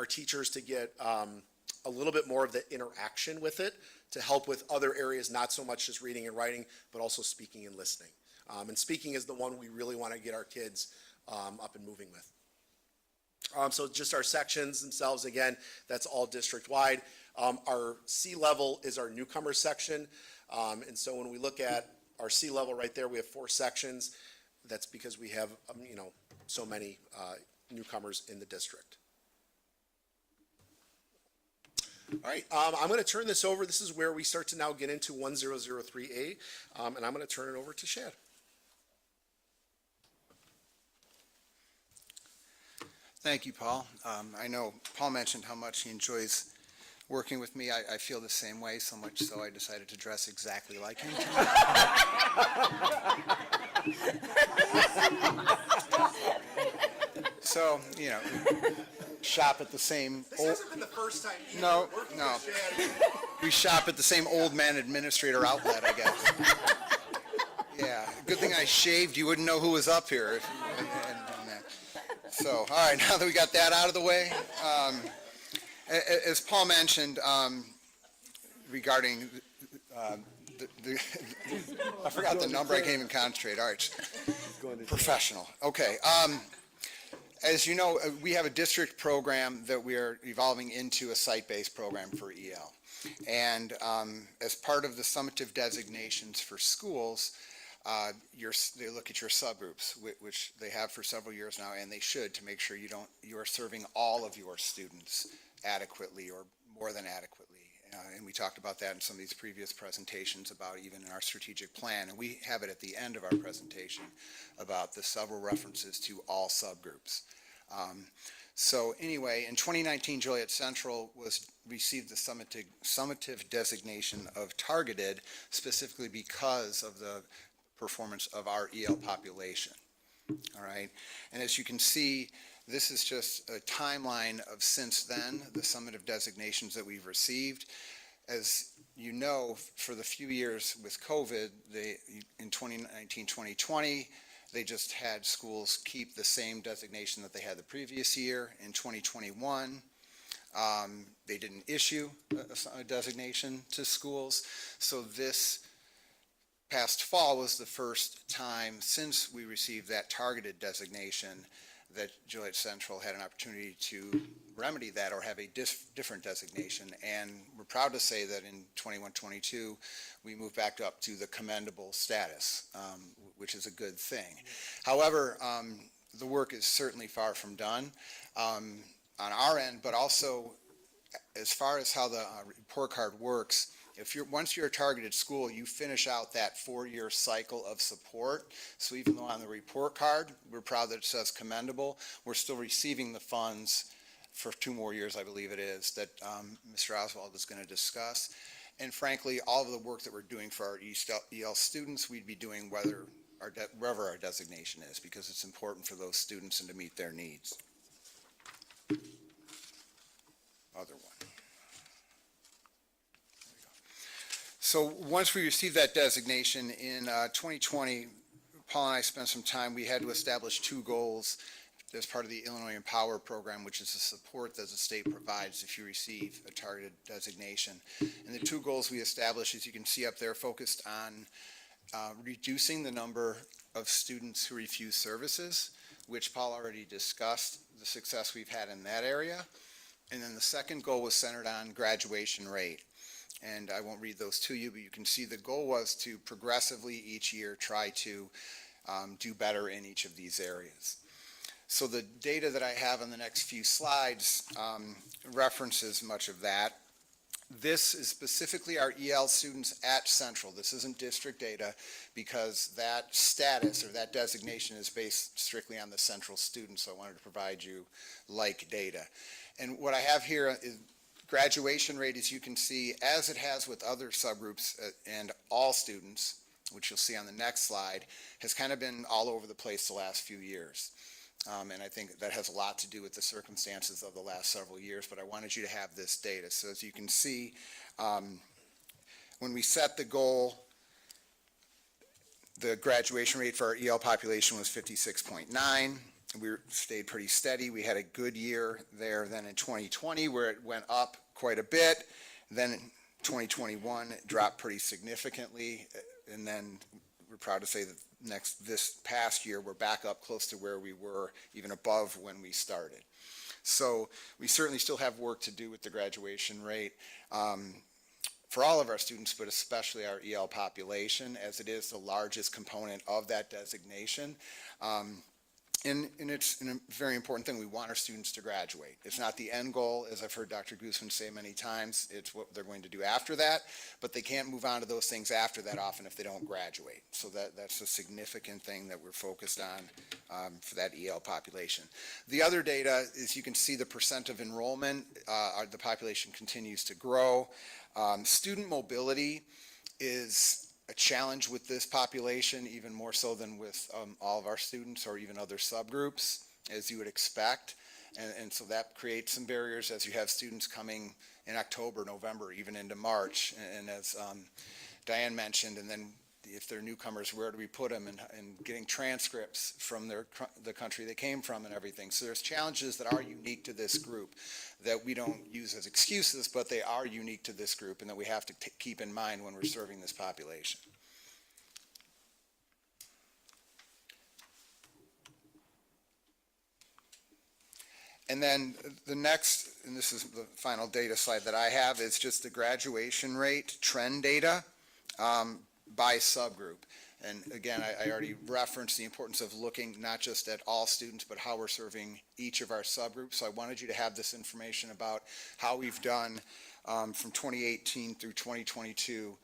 teachers to get a little bit more of the interaction with it to help with other areas, not so much just reading and writing, but also speaking and listening. And speaking is the one we really want to get our kids up and moving with. So just our sections themselves, again, that's all district-wide. Our C level is our newcomer section. And so when we look at our C level right there, we have 4 sections. That's because we have, so many newcomers in the district. All right, I'm going to turn this over. This is where we start to now get into 1003A, and I'm going to turn it over to Shad. Thank you, Paul. I know Paul mentioned how much he enjoys working with me. I feel the same way, so much so I decided to dress exactly like him tonight. So, shop at the same. This hasn't been the first time you've No, worked no. with Shad. We shop at the same old man administrator outlet, I guess. Yeah, good thing I shaved. You wouldn't know who was up here. So, all right, now that we got that out of the way, as Paul mentioned, regarding I forgot the number, I can't even concentrate. All right, professional. Okay. As you know, we have a district program that we are evolving into a site-based program for EL. And as part of the summative designations for schools, they look at your subgroups, which they have for several years now, and they should, to make sure you are serving all of your students adequately or more than adequately. And we talked about that in some of these previous presentations about even in our strategic plan. And we have it at the end of our presentation about the several references to all subgroups. So anyway, in 2019, Joliet Central received the summative designation of targeted, specifically because of the performance of our EL population. All right, and as you can see, this is just a timeline of since then, the summative designations that we've received. As you know, for the few years with COVID, in 2019, 2020, they just had schools keep the same designation that they had the previous year. In 2021, they didn't issue a designation to schools. So this past fall was the first time since we received that targeted designation that Joliet Central had an opportunity to remedy that or have a different designation. And we're proud to say that in 21-22, we moved back up to the commendable status, which is a good thing. However, the work is certainly far from done on our end, but also as far as how the report card works, once you're a targeted school, you finish out that 4-year cycle of support. So even though on the report card, we're proud that it says commendable, we're still receiving the funds for 2 more years, I believe it is, that Mr. Oswald is going to discuss. And frankly, all of the work that we're doing for our EL students, we'd be doing wherever our designation is, because it's important for those students and to meet their needs. Other one. So once we received that designation in 2020, Paul and I spent some time, we had to establish 2 goals as part of the Illinois Empower program, which is the support that the state provides if you receive a targeted designation. And the 2 goals we established, as you can see up there, focused on reducing the number of students who refuse services, which Paul already discussed, the success we've had in that area. And then the second goal was centered on graduation rate. And I won't read those to you, but you can see the goal was to progressively each year try to do better in each of these areas. So the data that I have on the next few slides references much of that. This is specifically our EL students at Central. This isn't district data because that status or that designation is based strictly on the Central students, so I wanted to provide you like data. And what I have here is graduation rate, as you can see, as it has with other subgroups and all students, which you'll see on the next slide, has kind of been all over the place the last few years. And I think that has a lot to do with the circumstances of the last several years, but I wanted you to have this data. So as you can see, when we set the goal, the graduation rate for our EL population was 56.9. We stayed pretty steady. We had a good year there then in 2020 where it went up quite a bit. Then in 2021, it dropped pretty significantly. And then we're proud to say that this past year, we're back up close to where we were, even above when we started. So we certainly still have work to do with the graduation rate for all of our students, but especially our EL population, as it is the largest component of that designation. And it's a very important thing. We want our students to graduate. It's not the end goal, as I've heard Dr. Guzman say many times. It's what they're going to do after that, but they can't move on to those things after that often if they don't graduate. So that's a significant thing that we're focused on for that EL population. The other data is you can see the percent of enrollment. The population continues to grow. Student mobility is a challenge with this population, even more so than with all of our students or even other subgroups, as you would expect. And so that creates some barriers as you have students coming in October, November, even into March. And as Diane mentioned, and then if they're newcomers, where do we put them, and getting transcripts from the country they came from and everything. So there's challenges that are unique to this group that we don't use as excuses, but they are unique to this group and that we have to keep in mind when we're serving this population. And then the next, and this is the final data slide that I have, is just the graduation rate trend data by subgroup. And again, I already referenced the importance of looking not just at all students, but how we're serving each of our subgroups. So I wanted you to have this information about how we've done from 2018 through 2022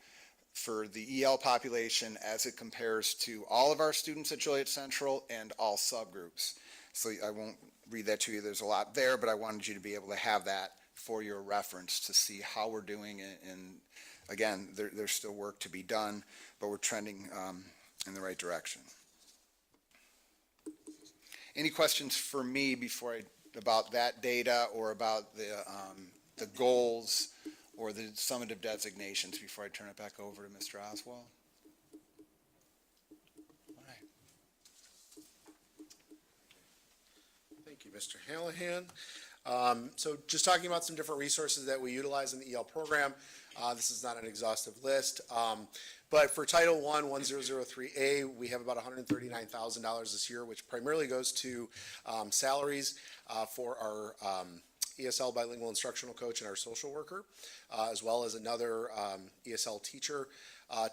for the EL population as it compares to all of our students at Joliet Central and all subgroups. So I won't read that to you. There's a lot there, but I wanted you to be able to have that for your reference to see how we're doing it. And again, there's still work to be done, but we're trending in the right direction. Any questions for me about that data or about the goals or the summative designations before I turn it back over to Mr. Oswald? All right. Thank you, Mr. Hallahan. So just talking about some different resources that we utilize in the EL program. This is not an exhaustive list, but for Title I, 1003A, we have about $139,000 this year, which primarily goes to salaries for our ESL bilingual instructional coach and our social worker, as well as another ESL teacher.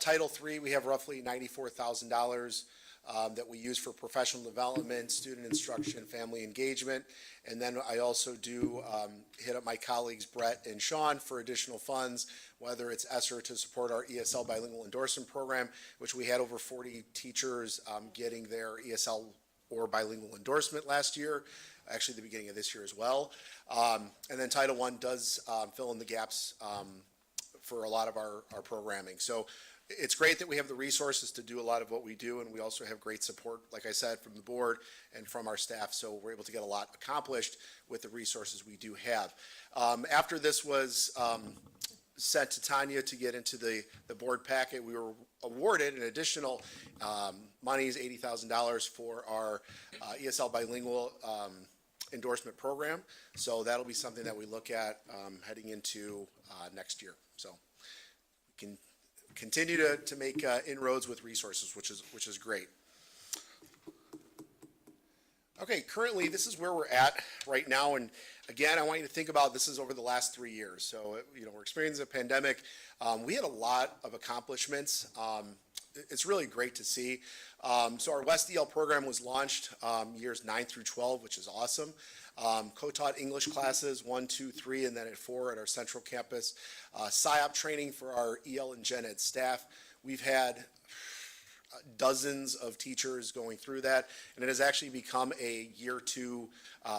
Title III, we have roughly $94,000 that we use for professional development, student instruction, family engagement. And then I also do hit up my colleagues Brett and Sean for additional funds, whether it's ESSER to support our ESL bilingual endorsement program, which we had over 40 teachers getting their ESL or bilingual endorsement last year, actually the beginning of this year as well. And then Title I does fill in the gaps for a lot of our programming. So it's great that we have the resources to do a lot of what we do, and we also have great support, like I said, from the board and from our staff, so we're able to get a lot accomplished with the resources we do have. After this was sent to Tanya to get into the board packet, we were awarded an additional monies, $80,000 for our ESL bilingual endorsement program, so that'll be something that we look at heading into next year. So we can continue to make inroads with resources, which is great. Okay, currently this is where we're at right now, and again, I want you to think about this is over the last 3 years. So we're experiencing a pandemic. We had a lot of accomplishments. It's really great to see. So our West EL program was launched years 9 through 12, which is awesome. Co-taught English classes 1, 2, 3, and then at 4 at our central campus. PSYOP training for our EL and Gen Ed staff. We've had dozens of teachers going through that, and it has actually become a year 2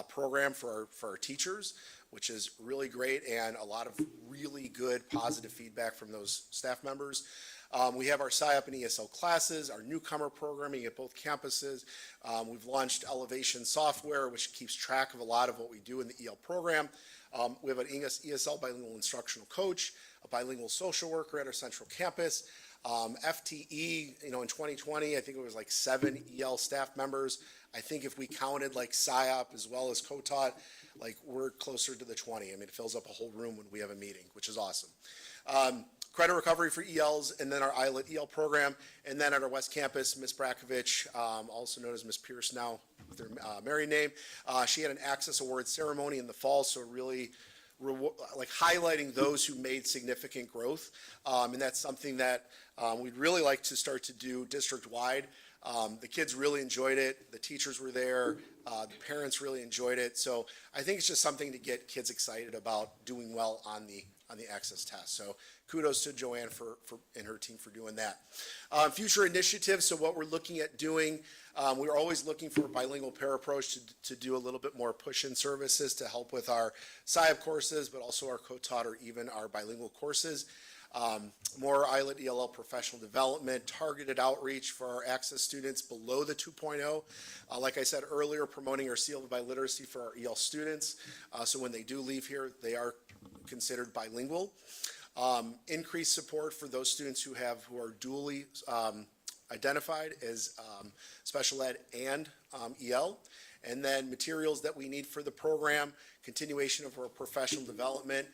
program for our teachers, which is really great, and a lot of really good positive feedback from those staff members. We have our PSYOP and ESL classes, our newcomer programming at both campuses. We've launched Elevation software, which keeps track of a lot of what we do in the EL program. We have an ESL bilingual instructional coach, a bilingual social worker at our central campus. FTE, in 2020, I think it was like 7 EL staff members. I think if we counted like PSYOP as well as co-taught, like we're closer to the 20. I mean, it fills up a whole room when we have a meeting, which is awesome. credit recovery for ELs, and then our ILET EL program. And then at our West Campus, Ms. Brakovich, also known as Ms. Pierce now with her married name, she had an Access Award ceremony in the fall, so really like highlighting those who made significant growth. And that's something that we'd really like to start to do district-wide. The kids really enjoyed it. The teachers were there. The parents really enjoyed it. So I think it's just something to get kids excited about doing well on the Access test. So kudos to Joanne and her team for doing that. Future initiatives. So what we're looking at doing, we're always looking for a bilingual pair approach to do a little bit more push-in services to help with our SIAB courses, but also our co-taught or even our bilingual courses. More ILET ELL professional development, targeted outreach for our Access students below the 2.0. Like I said earlier, promoting our seal of biliteracy for our EL students. So when they do leave here, they are considered bilingual. Increased support for those students who are dually identified as special ed and EL. And then materials that we need for the program, continuation of our professional development,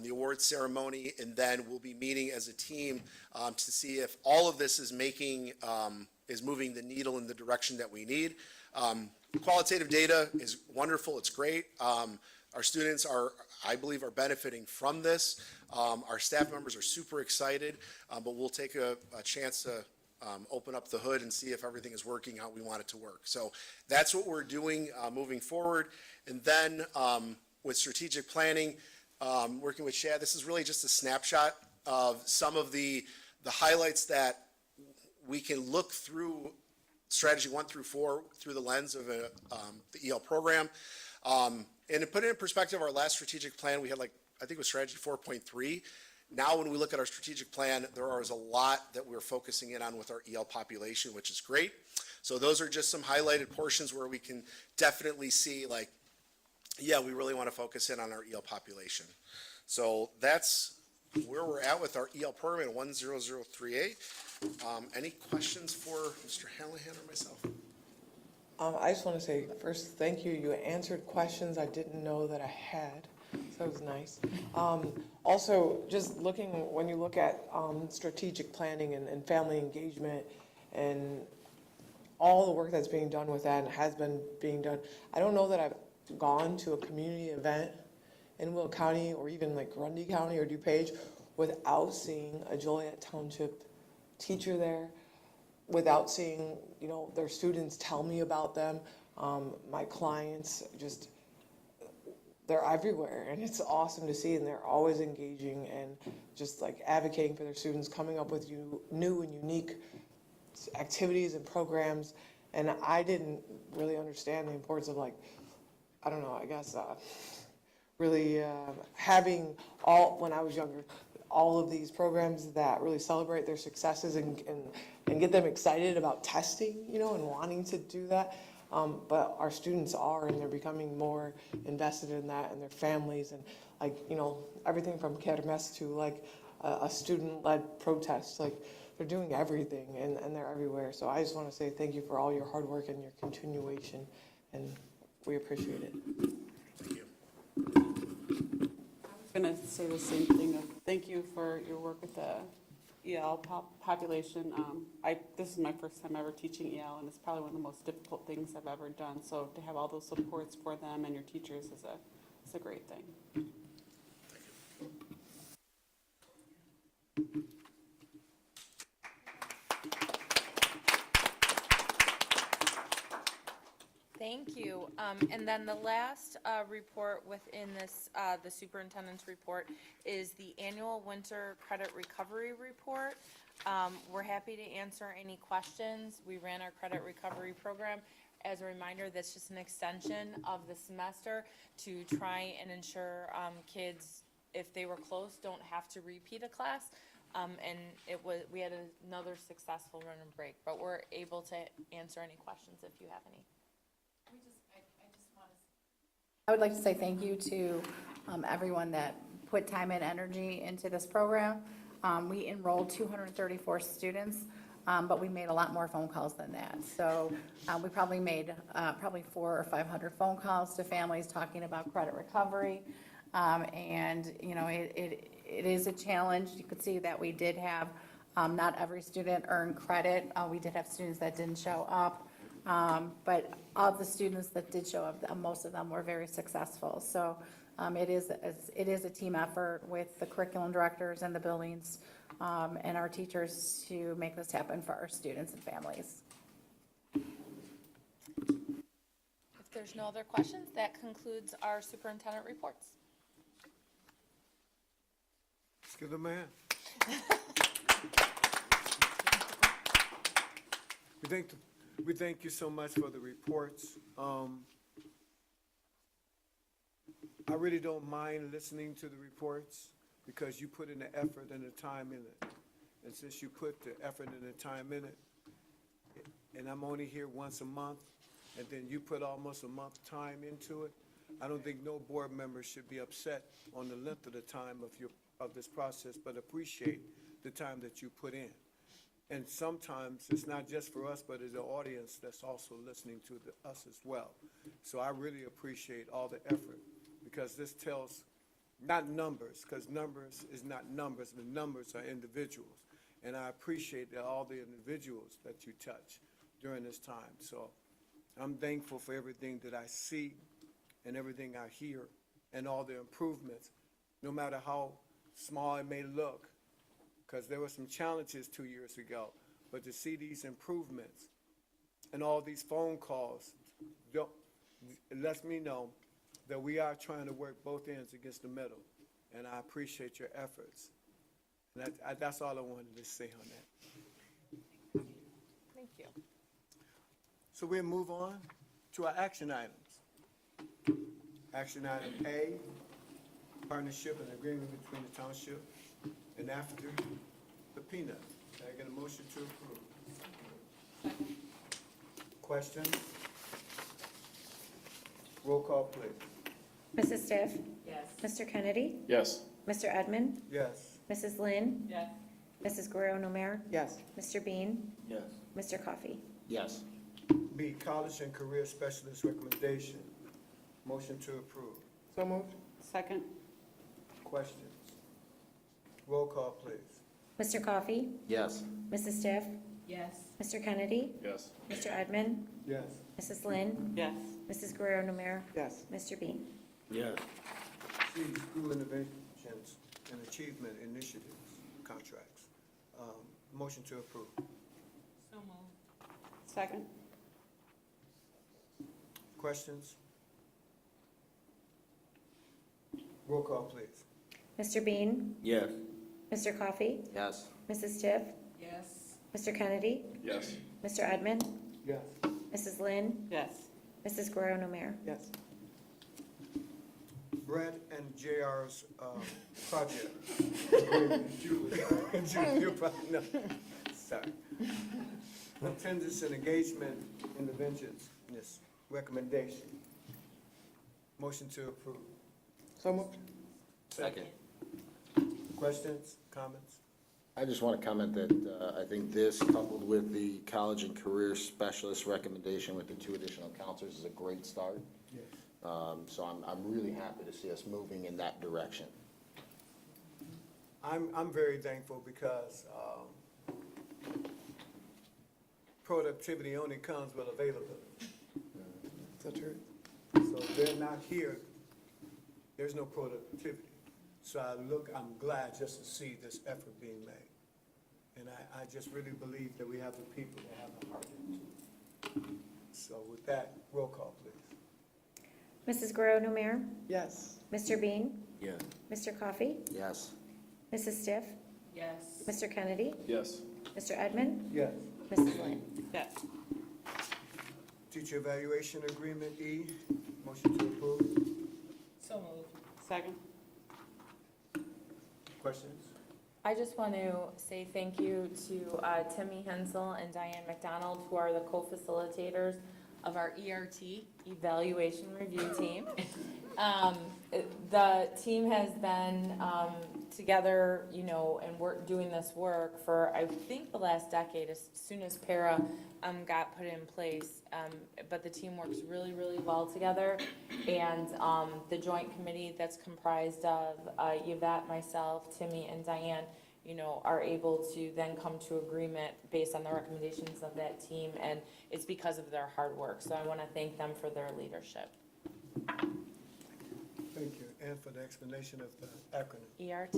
the awards ceremony, and then we'll be meeting as a team to see if all of this is moving the needle in the direction that we need. Qualitative data is wonderful. It's great. Our students I believe, are benefiting from this. Our staff members are super excited, but we'll take a chance to open up the hood and see if everything is working how we want it to work. So that's what we're doing moving forward. And then with strategic planning, working with Shad, this is really just a snapshot of some of the highlights that we can look through strategy 1 through 4 through the lens of the EL program. And to put it in perspective, our last strategic plan, we had I think it was strategy 4.3. Now when we look at our strategic plan, there is a lot that we're focusing in on with our EL population, which is great. So those are just some highlighted portions where we can definitely see we really want to focus in on our EL population. So that's where we're at with our EL program at 10038. Any questions for Mr. Hallahan or myself? I just want to say first, thank you. You answered questions I didn't know that I had, so it was nice. Also, just when you look at strategic planning and family engagement and all the work that's being done with that and has been being done, I don't know that I've gone to a community event in Will County or even Grundy County or DuPage without seeing a Joliet Township teacher there, without seeing, their students tell me about them. My clients they're everywhere, and it's awesome to see, and they're always engaging and just advocating for their students, coming up with new and unique activities and programs. And I didn't really understand the importance of really having when I was younger, all of these programs that really celebrate their successes and get them excited about testing, and wanting to do that. But our students and they're becoming more invested in that, and their families, and everything from kermesse to a student-led protest. They're doing everything, and they're everywhere. So I just want to say thank you for all your hard work and your continuation, and we appreciate it. Thank you. I'm going to say the same thing. Thank you for your work with the EL population. This is my first time ever teaching EL, and it's probably one of the most difficult things I've ever done. So to have all those supports for them and your teachers is a great thing. Thank you. And then the last report within this, the superintendent's report, is the annual winter credit recovery report. We're happy to answer any questions. We ran our credit recovery program. As a reminder, that's just an extension of the semester to try and ensure kids, if they were close, don't have to repeat a class. And we had another successful run and break, but we're able to answer any questions if you have any. I would like to say thank you to everyone that put time and energy into this program. We enrolled 234 students, but we made a lot more phone calls than that. So we probably made 400 or 500 phone calls to families talking about credit recovery. And, you know, it is a challenge. You could see that we did have, not every student earned credit. We did have students that didn't show up. But of the students that did show up, most of them were very successful. So it is a team effort with the curriculum directors and the buildings and our teachers to make this happen for our students and families. If there's no other questions, that concludes our superintendent reports. Let's give them a hand. We thank you so much for the reports. I really don't mind listening to the reports because you put in the effort and the time in it. And since you put the effort and the time in it, and I'm only here once a month, and then you put almost a month time into it, I don't think no board member should be upset on the length of the time of this process, but appreciate the time that you put in. And sometimes it's not just for us, but it's the audience that's also listening to us as well. So I really appreciate all the effort because this tells, not numbers, because numbers is not numbers, the numbers are individuals. And I appreciate all the individuals that you touch during this time. So I'm thankful for everything that I see and everything I hear and all the improvements, no matter how small it may look, because there were some challenges 2 years ago, but to see these improvements and all these phone calls, it lets me know that we are trying to work both ends against the middle, and I appreciate your efforts. And that's all I wanted to say on that. Thank you. So we'll move on to our action items. Action item A, partnership and agreement between the township and after the peanut. Can I get a motion to approve? Question? Roll call, please. Mrs. Stiff? Yes. Mr. Kennedy? Yes. Mr. Edmond? Yes. Mrs. Lynn? Yes. Mrs. Guerrero-Nomer? Yes. Mr. Bean? Yes. Mr. Coffey? Yes. B, college and career specialist recommendation. Motion to approve. So moved. Second. Questions? Roll call, please. Mr. Coffey? Yes. Mrs. Stiff? Yes. Mr. Kennedy? Yes. Mr. Edmond? Yes. Mrs. Lynn? Yes. Mrs. Guerrero-Nomer? Yes. Mr. Bean? Yes. C, school interventions and achievement initiatives contracts. Motion to approve. So moved. Second. Questions? Roll call, please. Mr. Bean? Yes. Mr. Coffey? Yes. Mrs. Stiff? Yes. Mr. Kennedy? Yes. Mr. Edmond? Yes. Mrs. Lynn? Yes. Mrs. Guerrero-Nomer? Yes. Brett and JR's project. Julie, you probably know. Sorry. Attendance and engagement interventions, yes, recommendation. Motion to approve. So moved. Second. Questions, comments? I just want to comment that I think this, coupled with the college and career specialist recommendation with the 2 additional counselors, is a great start. Yes. So I'm really happy to see us moving in that direction. I'm very thankful because productivity only comes with availability. So true. So if they're not here, there's no productivity. So I'm glad just to see this effort being made. And I just really believe that we have the people that have the heart into it. So with that, roll call, please. Mrs. Guerrero-Nomer? Yes. Mr. Bean? Yeah. Mr. Coffey? Yes. Mrs. Stiff? Yes. Mr. Kennedy? Yes. Mr. Edmond? Yes. Mrs. Lynn? Yes. Teacher evaluation agreement, E, motion to approve. So moved. Second. Questions? I just want to say thank you to Timmy Hensel and Diane McDonald, who are the co-facilitators of our ERT, Evaluation Review Team. The team has been together, you know, and we're doing this work for, I think, the last decade, as soon as para got put in place. But the team works really, really well together. And the joint committee that's comprised of Yvette, myself, Timmy, and Diane, you know, are able to then come to agreement based on the recommendations of that team. And it's because of their hard work. So I want to thank them for their leadership. Thank you, and for the explanation of the acronym. ERT.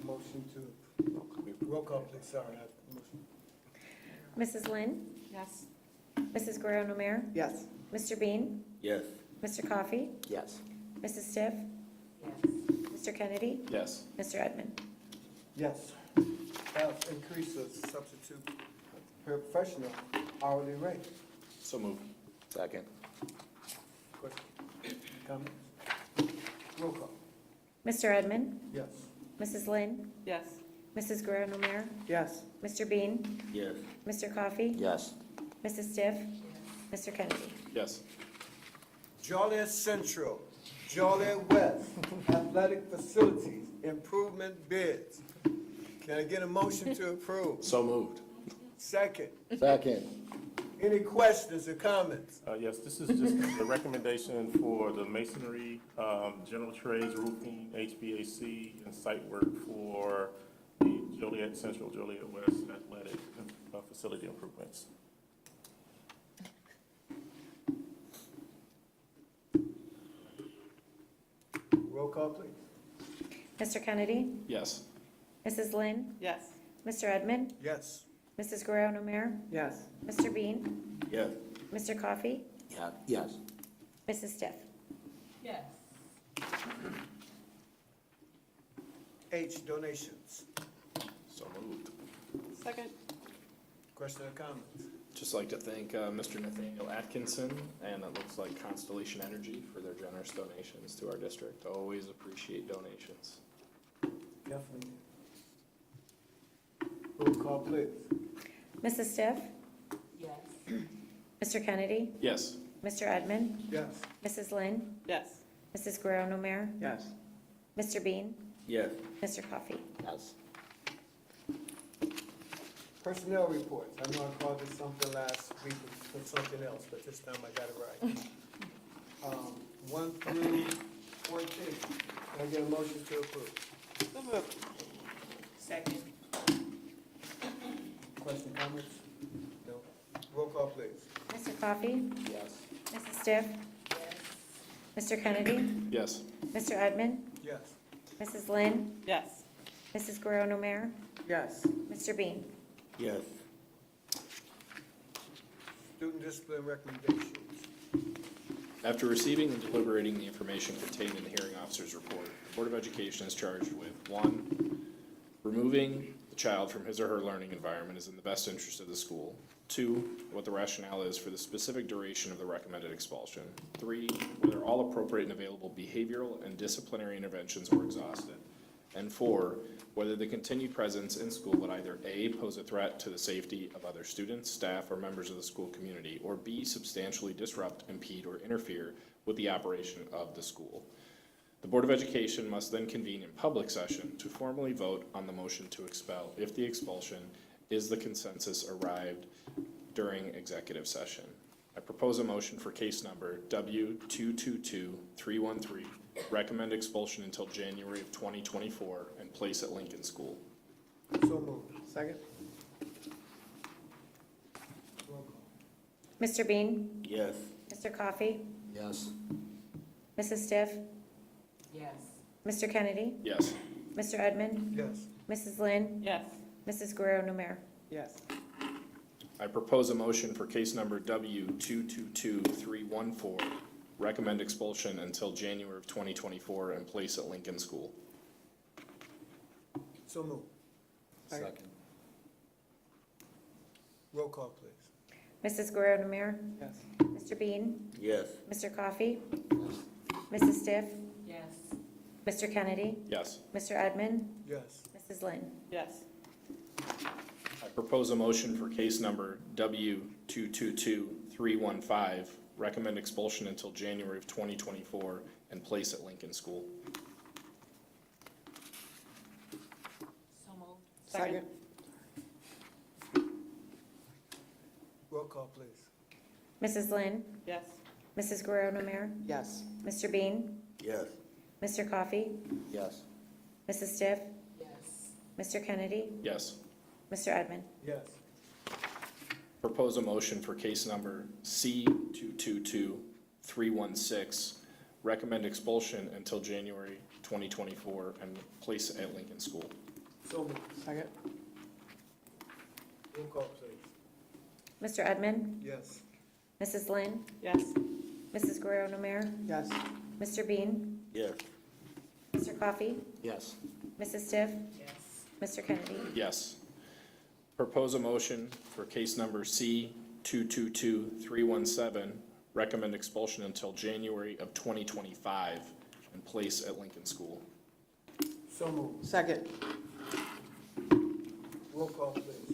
Motion to, roll call, please, sorry. Mrs. Lynn? Yes. Mrs. Guerrero-Namir? Yes. Mr. Bean? Yes. Mr. Coffey? Yes. Mrs. Stiff? Yes. Mr. Kennedy? Yes. Mr. Edmond? Yes. Increase the substitute professional hourly rate. So moved. Second. Questions, comments? Roll call. Mr. Edmond? Yes. Mrs. Lynn? Yes. Mrs. Guerrero-Namir? Yes. Mr. Bean? Yes. Mr. Coffey? Yes. Mrs. Stiff? Mr. Kennedy? Yes. Joliet Central, Joliet West, athletic facilities, improvement bids. Can I get a motion to approve? So moved. Second. Second. Any questions or comments? Yes, this is just the recommendation for the masonry, general trades, roofing, HVAC, and site work for the Joliet Central, Joliet West athletic facility improvements. Roll call, please. Mr. Kennedy? Yes. Mrs. Lynn? Yes. Mr. Edmond? Yes. Mrs. Guerrero-Namir? Yes. Mr. Bean? Yes. Mr. Coffey? Yeah. Yes. Mrs. Stiff? Yes. H, donations. So moved. Second. Question or comments? Just like to thank Mr. Nathaniel Atkinson and it looks like Constellation Energy for their generous donations to our district. Always appreciate donations. Definitely. Roll call, please. Mrs. Stiff? Yes. Mr. Kennedy? Yes. Mr. Edmond? Yes. Mrs. Lynn? Yes. Mrs. Guerrero-Namir? Yes. Mr. Bean? Yes. Mr. Coffey? Yes. Personnel reports. I know I called this something last week for something else, but this time I got it right. 1 through 14. Can I get a motion to approve? So moved. Second. Question, comments? No. Roll call, please. Mr. Coffey? Yes. Mrs. Stiff? Yes. Mr. Kennedy? Yes. Mr. Edmond? Yes. Mrs. Lynn? Yes. Mrs. Guerrero-Namir? Yes. Mr. Bean? Yes. Student discipline recommendations. After receiving and deliberating the information contained in the hearing officer's report, the Board of Education is charged with 1, removing the child from his or her learning environment is in the best interest of the school. 2, what the rationale is for the specific duration of the recommended expulsion. 3, whether all appropriate and available behavioral and disciplinary interventions were exhausted. And 4, whether the continued presence in school would either A, pose a threat to the safety of other students, staff, or members of the school community, or B, substantially disrupt, impede, or interfere with the operation of the school. The Board of Education must then convene in public session to formally vote on the motion to expel if the expulsion is the consensus arrived during executive session. I propose a motion for case number W222313, recommend expulsion until January of 2024 and place at Lincoln School. So moved. Second. Roll call. Mr. Bean? Yes. Mr. Coffey? Yes. Mrs. Stiff? Yes. Mr. Kennedy? Yes. Mr. Edmond? Yes. Mrs. Lynn? Yes. Mrs. Guerrero-Namir? Yes. I propose a motion for case number W222314, recommend expulsion until January of 2024 and place at Lincoln School. So moved. Second. Roll call, please. Mrs. Guerrero-Namir? Yes. Mr. Bean? Yes. Mr. Coffey? Mrs. Stiff? Yes. Mr. Kennedy? Yes. Mr. Edmond? Yes. Mrs. Lynn? Yes. I propose a motion for case number W222315, recommend expulsion until January of 2024, and place at Lincoln School. So moved. Second. Roll call, please. Mrs. Lynn? Yes. Mrs. Guerrero Namir? Yes. Mr. Bean? Yes. Mr. Coffey? Yes. Mrs. Stiff? Yes. Mr. Kennedy? Yes. Mr. Edmond? Yes. Propose a motion for case number C 222-316, recommend expulsion until January 2024, and place at Lincoln School. So moved. Second. Roll call, please. Mr. Edmond? Yes. Mrs. Lynn? Yes. Mrs. Guerrero Namir? Yes. Mr. Bean? Yes. Mr. Coffey? Yes. Mrs. Stiff? Yes. Mr. Kennedy? Yes. Propose a motion for case number C 222-317, recommend expulsion until January of 2025, and place at Lincoln School. So moved. Second. Roll call, please.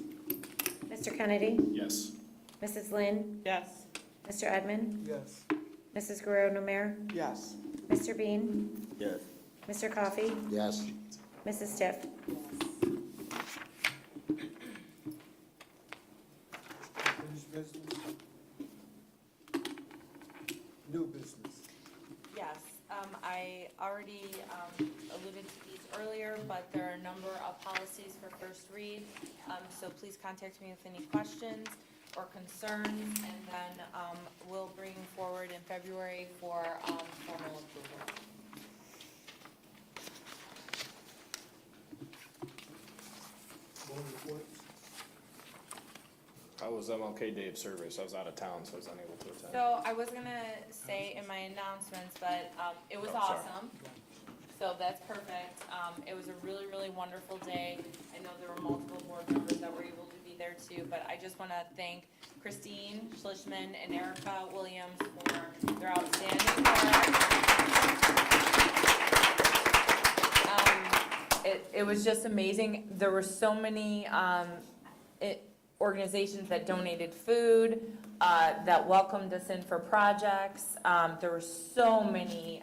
Mr. Kennedy? Yes. Mrs. Lynn? Yes. Mr. Edmond? Yes. Mrs. Guerrero Namir? Yes. Mr. Bean? Yes. Mr. Coffey? Yes. Mrs. Stiff? Finished business? New business? Yes, I already alluded to these earlier, but there are a number of policies for first read. So please contact me with any questions or concerns, and then we'll bring forward in February for formal approval. Board reports? I was MLK Day of service. I was out of town, so I was unable to attend. So I was gonna say in my announcements, but it was Oh, sorry. awesome. So that's perfect. It was a really, really wonderful day. I know there were multiple board members that were able to be there too, but I just wanna thank Christine Schlichman and Erica Williams for their outstanding work. It was just amazing. There were so many, organizations that donated food, that welcomed us in for projects. There were so many,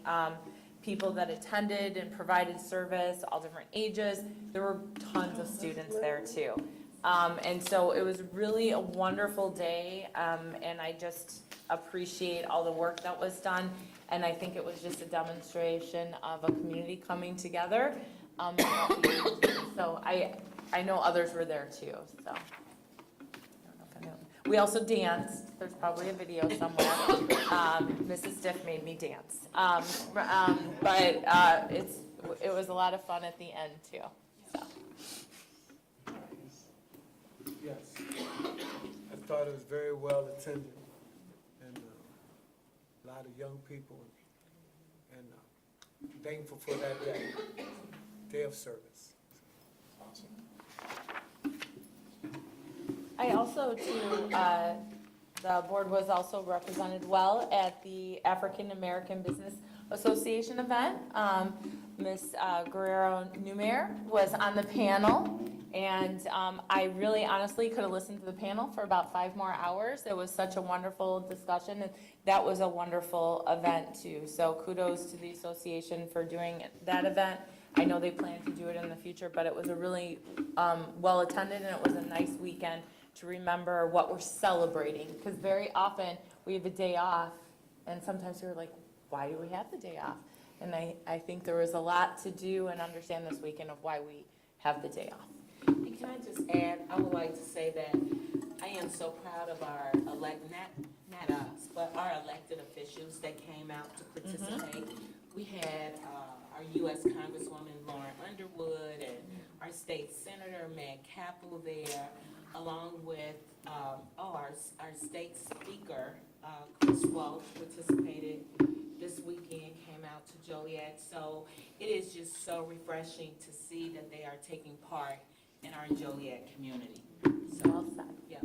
people that attended and provided service, all different ages. There were tons of students there too. And so it was really a wonderful day, and I just appreciate all the work that was done. And I think it was just a demonstration of a community coming together. So I know others were there too, so. We also danced. There's probably a video somewhere. Mrs. Stiff made me dance. But it was a lot of fun at the end too, so. Yes. I thought it was very well attended, and a lot of young people, and thankful for that day of service. Awesome. I also too, the board was also represented well at the African American Business Association event. Ms. Guerrero Numere was on the panel, and I really honestly could have listened to the panel for about 5 more hours. It was such a wonderful discussion, and that was a wonderful event too. So kudos to the association for doing that event. I know they plan to do it in the future, but it was a really well attended, and it was a nice weekend to remember what we're celebrating, because very often we have a day off, and sometimes we're like, why do we have the day off? And I think there was a lot to do and understand this weekend of why we have the day off. And can I just add, I would like to say that I am so proud of our not us, but our elected officials that came out to participate. We had our U.S. Congresswoman Lauren Underwood and our state senator Meg Capel there, along with our state speaker Chris Welch participated this weekend, came out to Joliet. So it is just so refreshing to see that they are taking part in our Joliet community. So Well said. yeah.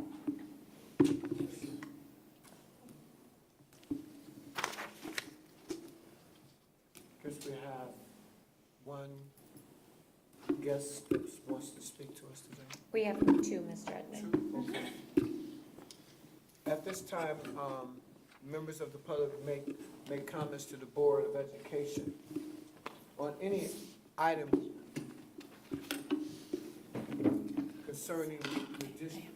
Guess we have one guest that wants to speak to us today. We have 2, Mr. Edmond. Okay. At this time, members of the public make comments to the Board of Education on any item concerning the district.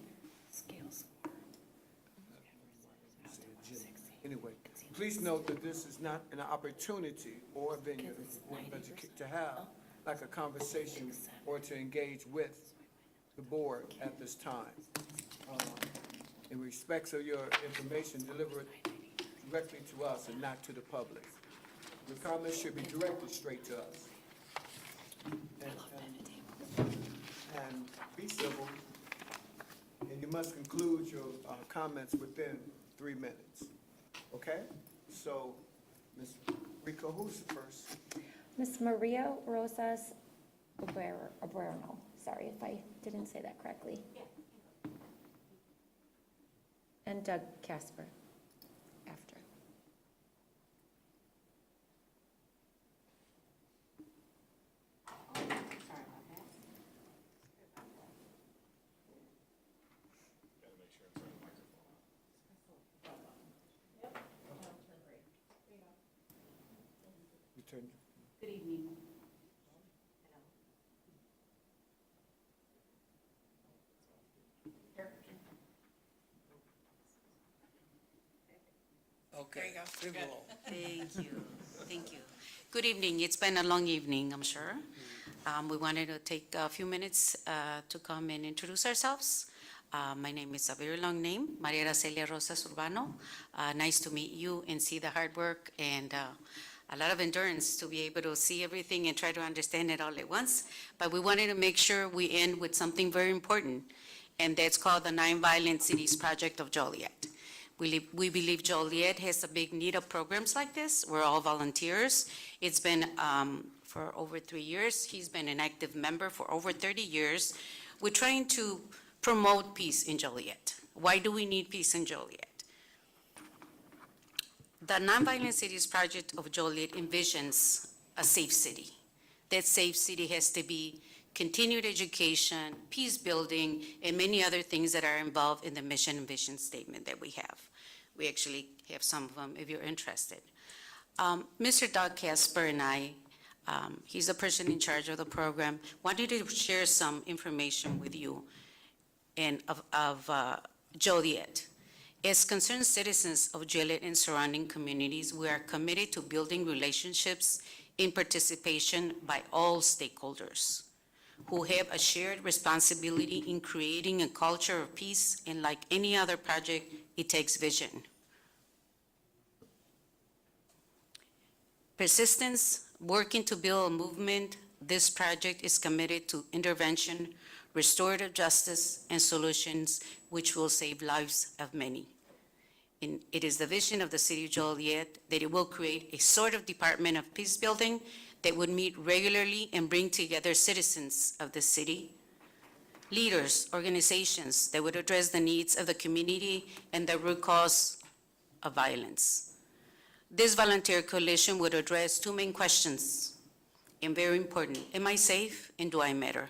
Anyway, please note that this is not an opportunity or a venue to have like a conversation or to engage with the board at this time. In respect of your information, deliver it directly to us and not to the public. Your comments should be directed straight to us. And be civil, and you must conclude your comments within 3 minutes. Okay? So, Ms. Rico, who's first? Ms. Maria Rosas Obrero. Sorry if I didn't say that correctly. And Doug Casper after. You turn. Good evening. There you go. You're Good. Thank you, thank you. Good evening. It's been a long evening, I'm sure. We wanted to take a few minutes to come and introduce ourselves. My name is a very long name, Maria Araceli Rosas Urbano. Nice to meet you and see the hard work and a lot of endurance to be able to see everything and try to understand it all at once. But we wanted to make sure we end with something very important, and that's called the Nonviolent Cities Project of Joliet. We believe Joliet has a big need of programs like this. We're all volunteers. It's been for over 3 years. He's been an active member for over 30 years. We're trying to promote peace in Joliet. Why do we need peace in Joliet? The Nonviolent Cities Project of Joliet envisions a safe city. That safe city has to be continued education, peace building, and many other things that are involved in the mission and vision statement that we have. We actually have some of them if you're interested. Mr. Doug Casper and I, he's the person in charge of the program, wanted to share some information with you and of Joliet. As concerned citizens of Joliet and surrounding communities, we are committed to building relationships in participation by all stakeholders who have a shared responsibility in creating a culture of peace, and like any other project, it takes vision. Persistence, working to build a movement, this project is committed to intervention, restorative justice, and solutions which will save lives of many. And it is the vision of the City of Joliet that it will create a sort of Department of Peace Building that would meet regularly and bring together citizens of the city, leaders, organizations that would address the needs of the community and the root cause of violence. This volunteer coalition would address 2 main questions, and very important: am I safe and do I matter?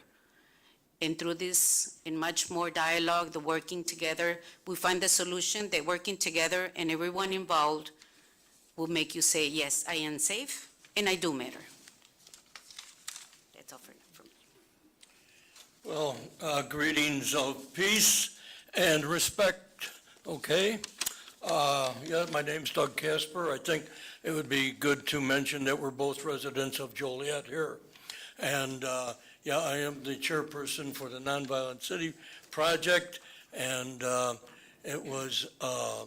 And through this and much more dialogue, the working together, we find the solution that working together and everyone involved will make you say, yes, I am safe and I do matter. That's all for me. Well, greetings of peace and respect, okay? Yeah, my name's Doug Casper. I think it would be good to mention that we're both residents of Joliet here. And yeah, I am the chairperson for the Nonviolent City Project, and it was a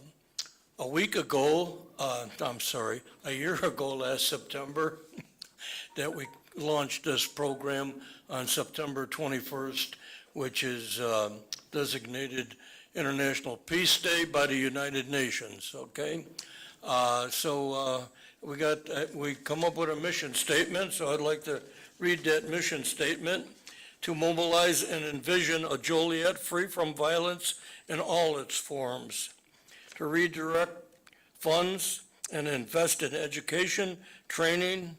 year ago last September that we launched this program on September 21st, which is designated International Peace Day by the United Nations, okay? We come up with a mission statement, so I'd like to read that mission statement: to mobilize and envision a Joliet free from violence in all its forms, to redirect funds and invest in education, training,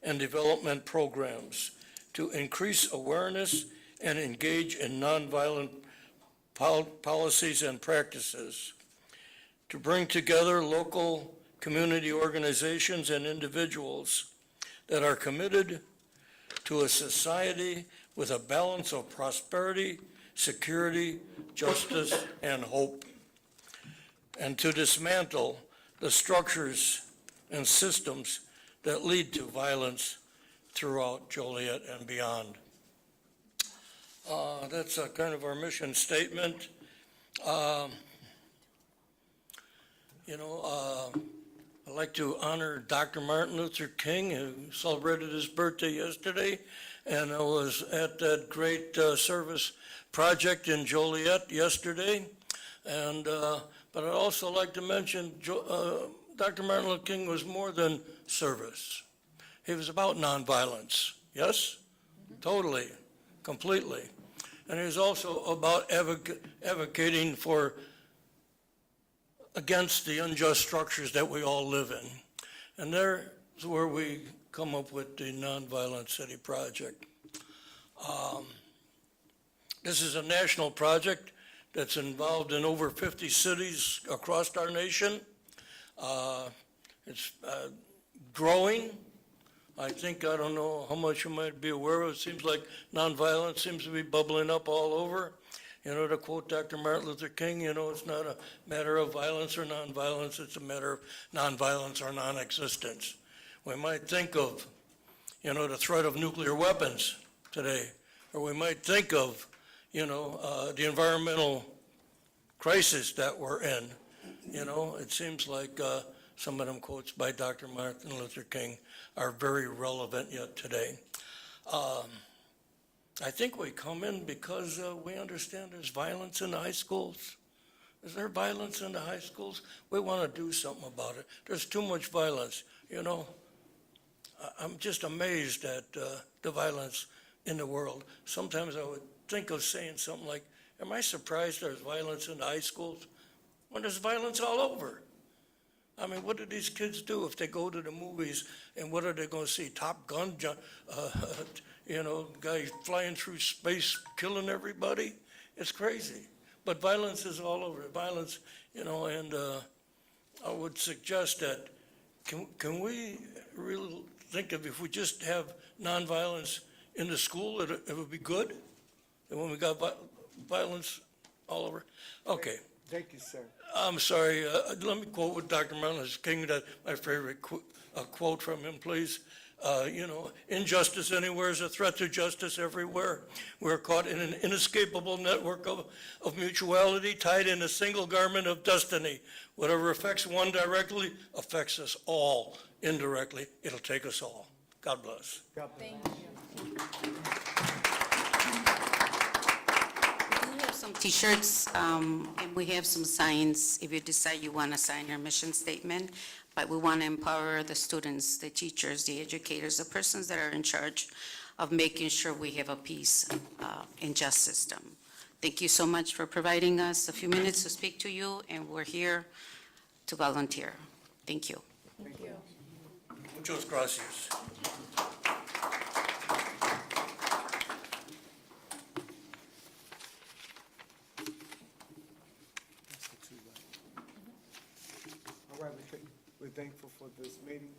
and development programs, to increase awareness and engage in nonviolent policies and practices, to bring together local community organizations and individuals that are committed to a society with a balance of prosperity, security, justice, and hope, and to dismantle the structures and systems that lead to violence throughout Joliet and beyond. That's kind of our mission statement. I'd like to honor Dr. Martin Luther King, who celebrated his birthday yesterday, and I was at that great service project in Joliet yesterday. And but I'd also like to mention Dr. Martin Luther King was more than service. He was about nonviolence. Yes? Totally, completely. And he was also about advocating for against the unjust structures that we all live in. And there's where we come up with the Nonviolent City Project. This is a national project that's involved in over 50 cities across our nation. It's growing. I don't know how much you might be aware of. It seems like nonviolence seems to be bubbling up all over. To quote Dr. Martin Luther King, it's not a matter of violence or nonviolence, it's a matter of nonviolence or non-existence. We might think of, the threat of nuclear weapons today, or we might think of, the environmental crisis that we're in. It seems like some of them quotes by Dr. Martin Luther King are very relevant yet today. I think we come in because we understand there's violence in the high schools. Is there violence in the high schools? We want to do something about it. There's too much violence. I'm just amazed at the violence in the world. Sometimes I would think of saying something like, am I surprised there's violence in the high schools when there's violence all over? I mean, what do these kids do if they go to the movies, and what are they going to see? Top Gun, guy flying through space, killing everybody? It's crazy. But violence is all over. Violence, and I would suggest that can we really think of if we just have nonviolence in the school, it would be good? And when we got violence all over? Okay. Thank you, sir. I'm sorry, let me quote with Dr. Martin Luther King, my favorite quote from him, please. Injustice anywhere is a threat to justice everywhere. We're caught in an inescapable network of mutuality, tied in a single garment of destiny. Whatever affects one directly affects us all indirectly. It'll take us all. God bless. God bless. Thank you. We do have some T-shirts, and we have some signs, if you decide you want to sign your mission statement. But we want to empower the students, the teachers, the educators, the persons that are in charge of making sure we have a peace and just system. Thank you so much for providing us a few minutes to speak to you, and we're here to volunteer. Thank you. Thank you. Muchas gracias. All right, we're thankful for this meeting.